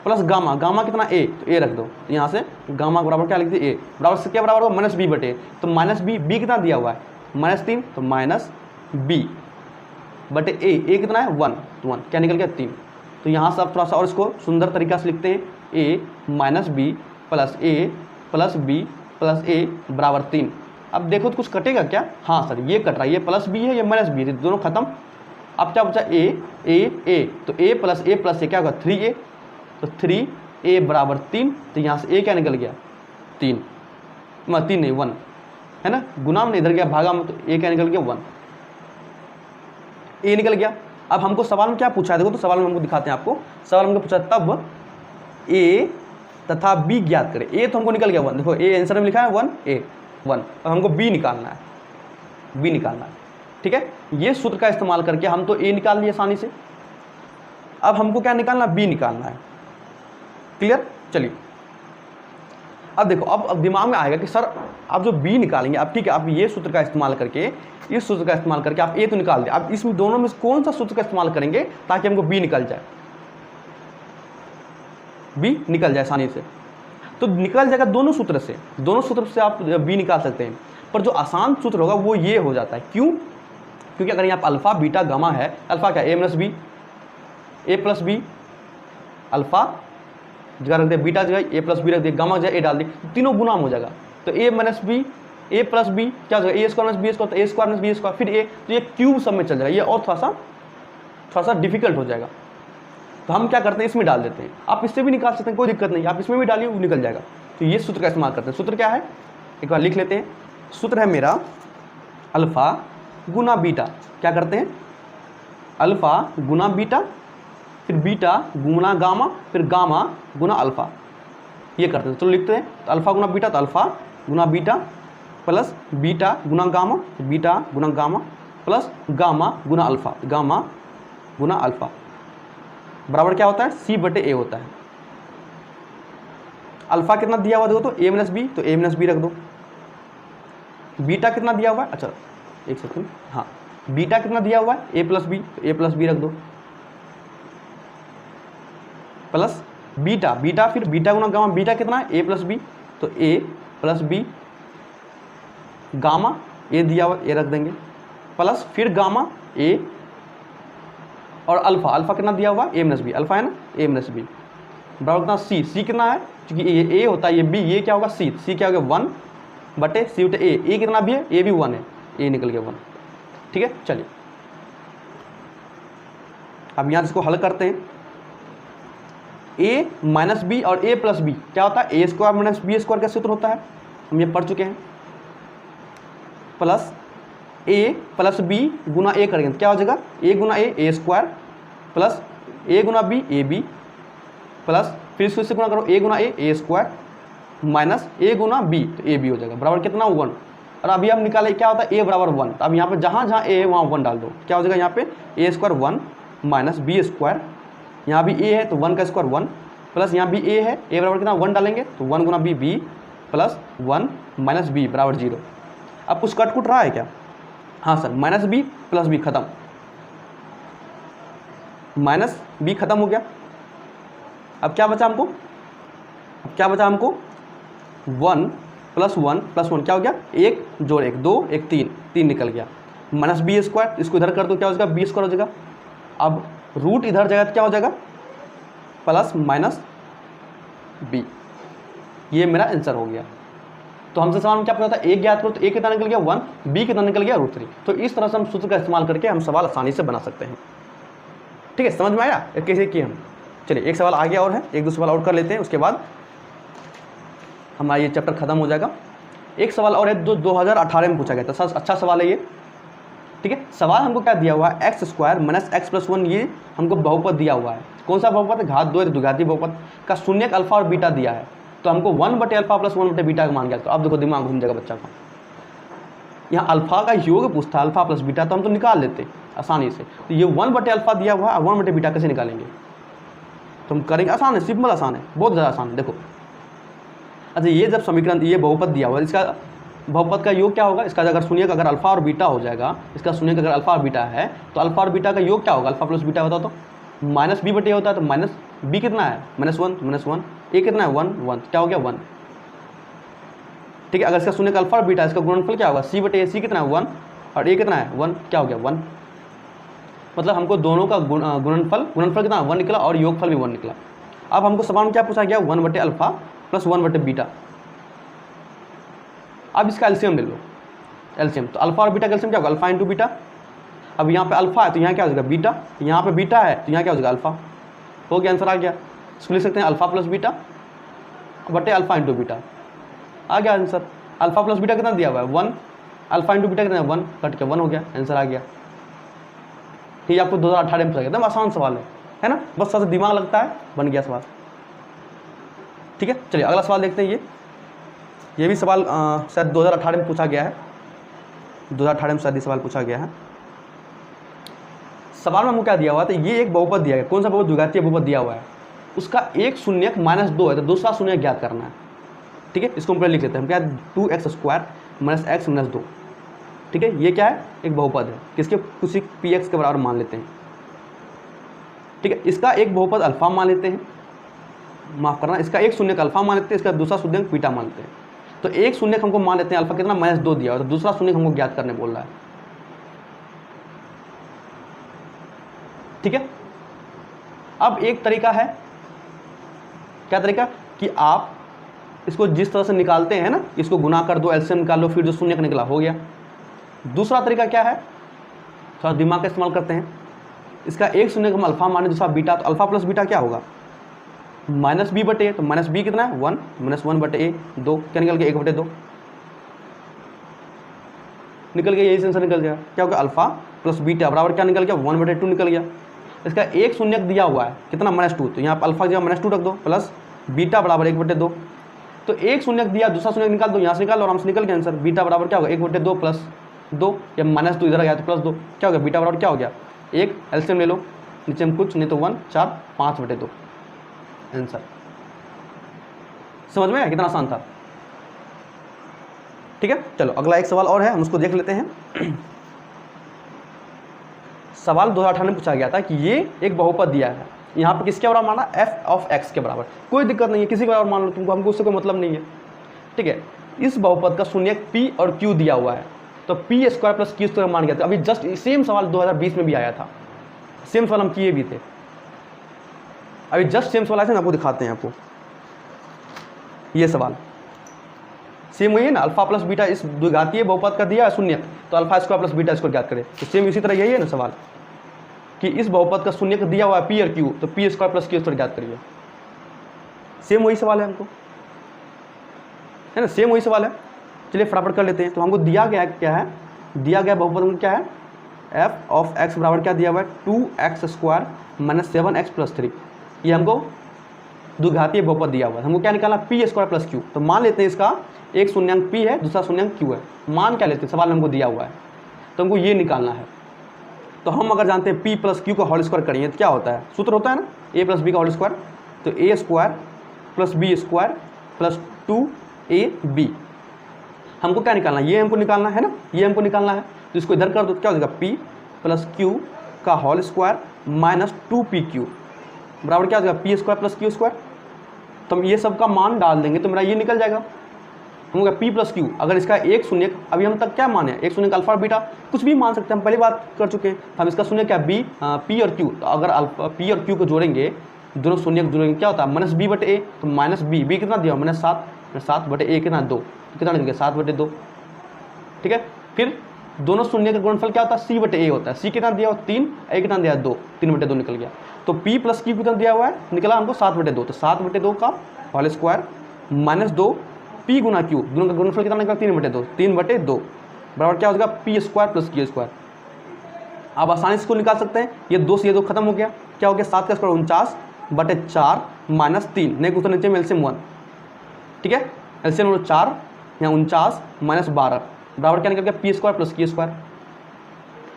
S1: प्लस गामा, गामा कितना ए, तो ए रख दो। तो यहाँ से गामा बराबर क्या लिख दिए ए, बराबर से क्या बराबर होगा माइनस बी बटे, तो माइनस बी कितना दिया हुआ है -3, तो माइनस बी बटे ए कितना है 1, तो 1 क्या निकल गया 3। तो यहाँ से आप थोड़ा सा और इसको सुंदर तरीका से लिखते हैं, a minus B plus b plus a बराबर 3। अब देखो तो कुछ कटेगा क्या, हाँ सर ये कट रहा है, ये प्लस बी है ये माइनस बी है, दोनों खत्म। अब क्या बचा ए, तो ए प्लस ए क्या होगा 3a, तो 3a बराबर 3। तो यहाँ से a क्या निकल गया 3 नहीं 1 है ना, गुना में इधर गया भागा में, तो a क्या निकल गया 1, a निकल गया। अब हमको सवाल में क्या पूछा है, देखो तो सवाल में हमको दिखाते हैं आपको। सवाल में पूछा तब a तथा b ज्ञात करें। a तो हमको निकल गया 1, देखो a आंसर में लिखा है 1 और हमको b निकालना है, ठीक है। ये सूत्र का इस्तेमाल करके हम तो a निकाल लिए आसानी से, अब हमको क्या निकालना b निकालना है। क्लियर, चलिए अब देखो, अब दिमाग में आएगा कि सर आप जो b निकालेंगे, अब ठीक है आप ये सूत्र का इस्तेमाल करके, इस सूत्र का इस्तेमाल करके आप a तो निकाल दें, अब इसमें दोनों में कौन सा सूत्र का इस्तेमाल करेंगे ताकि हमको b निकल जाए, b निकल जाए आसानी से। तो निकल जाएगा दोनों सूत्र से आप b निकाल सकते हैं, पर जो आसान सूत्र होगा वो ये हो जाता है। क्यों, क्योंकि अगर यहाँ पर अल्फा बीटा गामा है, अल्फा क्या ए माइनस बी, ए प्लस बी, अल्फा जगह रख दिया, बीटा जगह ए प्लस बी रख दिया, गामा जगह ए डाल दी, तीनों गुना हो जाएगा। तो ए माइनस बी, ए प्लस बी क्या हो जाएगा ए स्क्वायर माइनस बी स्क्वायर, तो ए स्क्वायर माइनस बी स्क्वायर, फिर ए, तो ये क्यूब सब में चल जाएगा, ये और थोड़ा सा डिफिकल्ट हो जाएगा। तो हम क्या करते हैं इसमें डाल देते हैं, आप इससे भी निकाल सकते हैं कोई दिक्कत नहीं, आप इसमें भी डालिए वो निकल जाएगा। तो ये सूत्र का इस्तेमाल करते हैं। सूत्र क्या है एक बार लिख लेते हैं, सूत्र है मेरा अल्फ़ा गुना बीटा, क्या करते हैं अल्फ़ा गुना बीटा, फिर बीटा गुना गामा, फिर गामा गुना अल्फ़ा, ये करते हैं। तो लिखते हैं तो अल्फ़ा गुना बीटा, तो अल्फ़ा गुना बीटा प्लस बीटा गुना गामा, बीटा गुना गामा प्लस गामा गुना अल्फ़ा, गामा गुना अल्फ़ा बराबर क्या होता है c बटे a होता है। अल्फ़ा कितना दिया हुआ देखो तो a माइनस बी, तो a माइनस बी रख दो। बीटा कितना दिया हुआ है, अच्छा एक सेकंड, हाँ बीटा कितना दिया हुआ है a प्लस बी, तो a प्लस बी रख दो प्लस बीटा फिर बीटा गुना गामा, बीटा कितना है a प्लस बी, तो a plus B, gamma a दिया हुआ a रख देंगे प्लस फिर गामा a और अल्फ़ा कितना दिया हुआ a माइनस बी, अल्फ़ा है ना a माइनस बी बराबर कितना c कितना है, क्योंकि ये a होता है ये b, ये क्या होगा c क्या होगा 1 बटे c बटे a कितना भी है a भी 1 है, a निकल गया 1, ठीक है। चलिए अब यहाँ इसको हल करते हैं, a माइनस बी और a प्लस बी क्या होता है a square minus B square का सूत्र होता है, हम ये पढ़ चुके हैं, प्लस a प्लस बी गुना a करेंगे तो क्या हो जाएगा a गुना a स्क्वायर प्लस a गुना b ए बी प्लस फिर इसको गुना करो a गुना a स्क्वायर माइनस a गुना b, तो a b हो जाएगा बराबर कितना 1। और अभी हम निकाले क्या होता है a बराबर 1, तो अब यहाँ पे जहाँ जहाँ a है वहाँ 1 डाल दो, क्या हो जाएगा यहाँ पे a square 1 minus B square, यहाँ भी a है तो 1 का स्क्वायर 1 प्लस यहाँ भी a है, a बराबर कितना 1 डालेंगे तो 1 गुना b प्लस 1 माइनस b बराबर 0। अब कुछ कट कुट रहा है क्या, हाँ sir minus B plus B खत्म, माइनस बी खत्म हो गया। अब क्या बचा हमको, 1 प्लस 1 प्लस 1 क्या हो गया 1 जोड़ 1 2 1 3 निकल गया, माइनस बी स्क्वायर, इसको इधर कर दो क्या हो जाएगा बी स्क्वायर हो जाएगा। अब रूट इधर जाएगा तो क्या हो जाएगा प्लस माइनस बी, ये मेरा आंसर हो गया। तो हमसे सवाल में क्या पूछा था a ज्ञात करो, तो a कितना निकल गया 1, b कितना निकल गया √3। तो इस तरह से हम सूत्र का इस्तेमाल करके हम सवाल आसानी से बना सकते हैं, ठीक है। समझ में आया कैसे किए हम। चलिए एक सवाल आगे और है, एक दो सवाल और कर लेते हैं, उसके बाद हमारा ये चैप्टर खत्म हो जाएगा। एक सवाल और है जो 2018 में पूछा गया था, अच्छा सवाल है ये, ठीक है। सवाल हमको क्या दिया हुआ है, x square minus x plus 1, ये हमको बहुपद दिया हुआ है। कौन सा बहुपद है, घात 2 या द्विघाती बहुपद का शून्यक अल्फा और बीटा दिया है। तो हमको 1/अल्फा प्लस 1/बीटा का मान गया। तो अब देखो दिमाग घूम जाएगा बच्चा का, यहाँ अल्फा का योग पूछता है, अल्फा प्लस बीटा, तो हम तो निकाल लेते आसानी से। तो ये 1/अल्फा दिया हुआ है, 1/बीटा कैसे निकालेंगे, तो हम करेंगे, आसान है, सिंपल आसान है, बहुत ज़्यादा आसान है। देखो अच्छा, ये जब समीकरण, ये बहुपद दिया हुआ है, इसका बहुपद का योग क्या होगा, इसका अगर शून्यक अगर अल्फा और बीटा हो जाएगा, इसका शून्यक अगर अल्फा और बीटा है, तो अल्फा और बीटा का योग क्या होगा, अल्फा प्लस बीटा होता तो माइनस बी बटे होता है। तो माइनस बी कितना है, -1, ए कितना है 1, क्या हो गया 1, ठीक है। अगर इसका शून्यक अल्फा और बीटा, इसका गुणनफल क्या होगा, सी बटे ए, सी कितना है 1 और ए कितना है 1, क्या हो गया 1। मतलब हमको दोनों का गुणनफल कितना 1 निकला और योगफल भी 1 निकला। अब हमको सवाल में क्या पूछा गया, 1/अल्फा प्लस 1/बीटा। अब इसका एलसीएम ले लो, एलसीएम, तो अल्फा और बीटा का एलसीएम क्या होगा, अल्फा इंटू बीटा। अब यहाँ पे अल्फा है तो यहाँ क्या हो जाएगा बीटा, यहाँ पे बीटा है तो यहाँ क्या हो जाएगा अल्फा। हो गया, आंसर आ गया। इसको लिख सकते हैं अल्फा प्लस बीटा बटे अल्फा इंटू बीटा, आ गया आंसर। अल्फा प्लस बीटा कितना दिया हुआ है 1, अल्फा इंटू बीटा कितना है 1, कट के 1 हो गया, आंसर आ गया। ठीक है, आपको 2018 में पूछा गया, एकदम आसान सवाल है ना, बस थोड़ा सा दिमाग लगता है, बन गया सवाल। ठीक है, चलिए अगला सवाल देखते हैं। ये भी सवाल शायद 2018 में पूछा गया है, 2018 में शायद ये सवाल पूछा गया है। सवाल में हमको क्या दिया हुआ था, ये एक बहुपद दिया गया, कौन सा बहुपद, द्विघातीय बहुपद दिया हुआ है, उसका एक शून्यक -2 है, तो दूसरा शून्यक ज्ञात करना है। ठीक है, इसको हम पहले लिख लेते हैं, क्या 2x² माइनस x माइनस 2। ठीक है, ये क्या है, एक बहुपद है, किसके, किसी px के बराबर मान लेते हैं। ठीक है, इसका एक बहुपद अल्फा मान लेते हैं, माफ करना, इसका एक शून्यक अल्फा मान लेते हैं, इसका दूसरा शून्यक बीटा मान लेते हैं। तो एक शून्यक हमको मान लेते हैं अल्फा कितना -2 दिया, और तो दूसरा शून्यक हमको ज्ञात करने बोल रहा है। ठीक है, अब एक तरीका है, क्या तरीका, कि आप इसको जिस तरह से निकालते हैं ना, इसको गुना कर दो, एलसीएम निकाल लो, फिर जो शून्यक निकला हो गया। दूसरा तरीका क्या है, थोड़ा दिमाग का इस्तेमाल करते हैं। इसका एक शून्यक हम अल्फा माने, दूसरा बीटा, तो अल्फा प्लस बीटा क्या होगा, -b बटे, तो -b कितना है 1, -1/a 2, क्या निकल गया 1/2 निकल गया, यही आंसर निकल गया। क्या होगा, अल्फा प्लस बीटा बराबर क्या निकल गया 1/2 निकल गया। इसका एक शून्यक दिया हुआ है कितना -2, तो यहाँ पर अल्फा की जगह -2 रख दो, प्लस बीटा बराबर 1/2। तो एक शून्यक दिया, दूसरा शून्यक निकाल दो, यहाँ से निकाल लो, आराम से निकल गया आंसर। बीटा बराबर क्या होगा 1/2 प्लस 2, या -2 इधर आ गया तो प्लस 2, क्या हो गया, बीटा बराबर क्या हो गया 1, एलसीएम ले लो, नीचे में कुछ नहीं तो 1, 4, 5/2 आंसर। समझ में आया, कितना आसान था। ठीक है, चलो अगला एक सवाल और है, हम उसको देख लेते हैं। सवाल 2018 में पूछा गया था कि ये एक बहुपद दिया है, यहाँ पे किसके बराबर माना, f(x) के बराबर। कोई दिक्कत नहीं है, किसी के बराबर मान लो तुमको, हमको उससे कोई मतलब नहीं है। ठीक है, इस बहुपद का शून्यक p और q दिया हुआ है, तो p² + q² मान गया था। अभी जस्ट सेम सवाल 2020 में भी आया था, सेम सवाल हम किए भी थे, अभी जस्ट सेम सवाल आए थे ना, आपको दिखाते हैं। आपको ये सवाल सेम वही है ना, अल्फा प्लस बीटा इस द्विघातीय बहुपद का दिया है शून्यक, तो अल्फा² + बीटा स्क्वायर ज्ञात करें। तो सेम इसी तरह यही है ना सवाल, कि इस बहुपद का शून्यक दिया हुआ है p और q, तो p² + q² ज्ञात करिए। सेम वही सवाल है हमको, है ना, सेम वही सवाल है। चलिए फटाफट कर लेते हैं। तो हमको दिया गया क्या है, दिया गया बहुपद क्या है, f(x) बराबर क्या दिया हुआ है 2x² - 7x + 3। ये हमको द्विघातीय बहुपद दिया हुआ है, हमको क्या निकालना, p² + q। तो मान लेते हैं इसका एक शून्यंक p है, दूसरा शून्यंक q है, मान क्या लेते हैं, सवाल हमको दिया हुआ है तो हमको ये निकालना है। तो हम अगर जानते हैं p + q का होल स्क्वायर करेंगे तो क्या होता है, सूत्र होता है ना a + b का होल स्क्वायर, तो a² + b² + 2ab। हमको क्या निकालना है, ये हमको निकालना है ना, ये हमको निकालना है। तो इसको इधर कर दो तो क्या हो जाएगा, p + q का होल स्क्वायर - 2pq बराबर क्या हो जाएगा, p² + q²। तो हम ये सब का मान डाल देंगे तो मेरा ये निकल जाएगा। हम p + q, अगर इसका एक शून्यक, अभी हम तक क्या माने, एक शून्यक अल्फा और बीटा कुछ भी मान सकते हैं, हम पहली बात कर चुके हैं। हम इसका शून्यक क्या p और q, तो अगर अल्फा p और q को जोड़ेंगे, दोनों शून्यक जोड़ेंगे, क्या होता है -b/a। तो -b कितना दिया, -7/a कितना 2, कितना निकल गया 7/2। ठीक है, फिर दोनों शून्य का गुणनफल क्या होता है, c/a होता है। c कितना दिया हुआ 3, a कितना दिया 2, 3/2 निकल गया। तो p + q कितना दिया हुआ है, निकला हमको 7/2। तो 7/2 का होल स्क्वायर -2 p गुना q, दोनों का गुणनफल कितना निकला 3/2, 3/2 बराबर क्या हो जाएगा p² + q²। आप आसानी से इसको निकाल सकते हैं। ये 2 से ये 2 खत्म हो गया, क्या हो गया 7 का स्क्वायर 49/4 माइनस 3, नहीं कुछ नीचे में एलसीएम 1, ठीक है। एलसीएम 4 यहाँ 49 माइनस 12 बराबर क्या निकल गया पी स्क्वायर प्लस की स्क्वायर।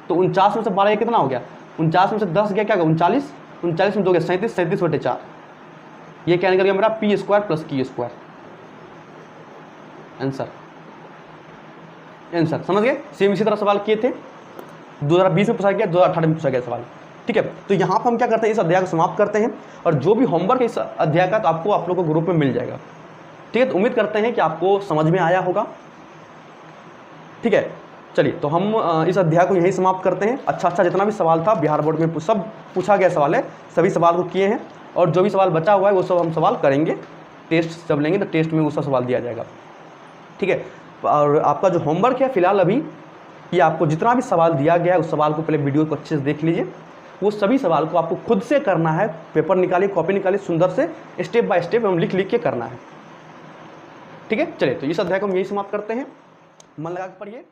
S1: तो 49 में से 12 ये कितना हो गया, 49 में से 10 गया क्या होगा 39, 39 में 2 गया 37, 37/4, ये क्या निकल गया मेरा पी स्क्वायर प्लस की स्क्वायर। आंसर समझ गए। सेम इसी तरह सवाल किए थे, 2020 में पूछा गया, 2018 में पूछा गया सवाल, ठीक है। तो यहाँ पर हम क्या करते हैं, इस अध्याय को समाप्त करते हैं और जो भी होमवर्क है इस अध्याय का तो आपको आप लोगों को ग्रुप में मिल जाएगा, ठीक है। तो उम्मीद करते हैं कि आपको समझ में आया होगा, ठीक है। चलिए तो हम इस अध्याय को यहीं समाप्त करते हैं। अच्छा जितना भी सवाल था बिहार बोर्ड में सब पूछा गया सवाल है, सभी सवाल को किए हैं और जो भी सवाल बचा हुआ है वो सब हम सवाल करेंगे, टेस्ट जब लेंगे तो टेस्ट में उसका सवाल दिया जाएगा, ठीक है। और आपका जो होमवर्क है फिलहाल अभी कि आपको जितना भी सवाल दिया गया है उस सवाल को पहले वीडियो को अच्छे से देख लीजिए, वो सभी सवाल को आपको खुद से करना है, पेपर निकालिए, कॉपी निकालिए, सुंदर से स्टेप बाय स्टेप हम लिख के करना है, ठीक है। चलिए तो इस अध्याय को हम यही समाप्त करते हैं, मन लगा के पढ़िए।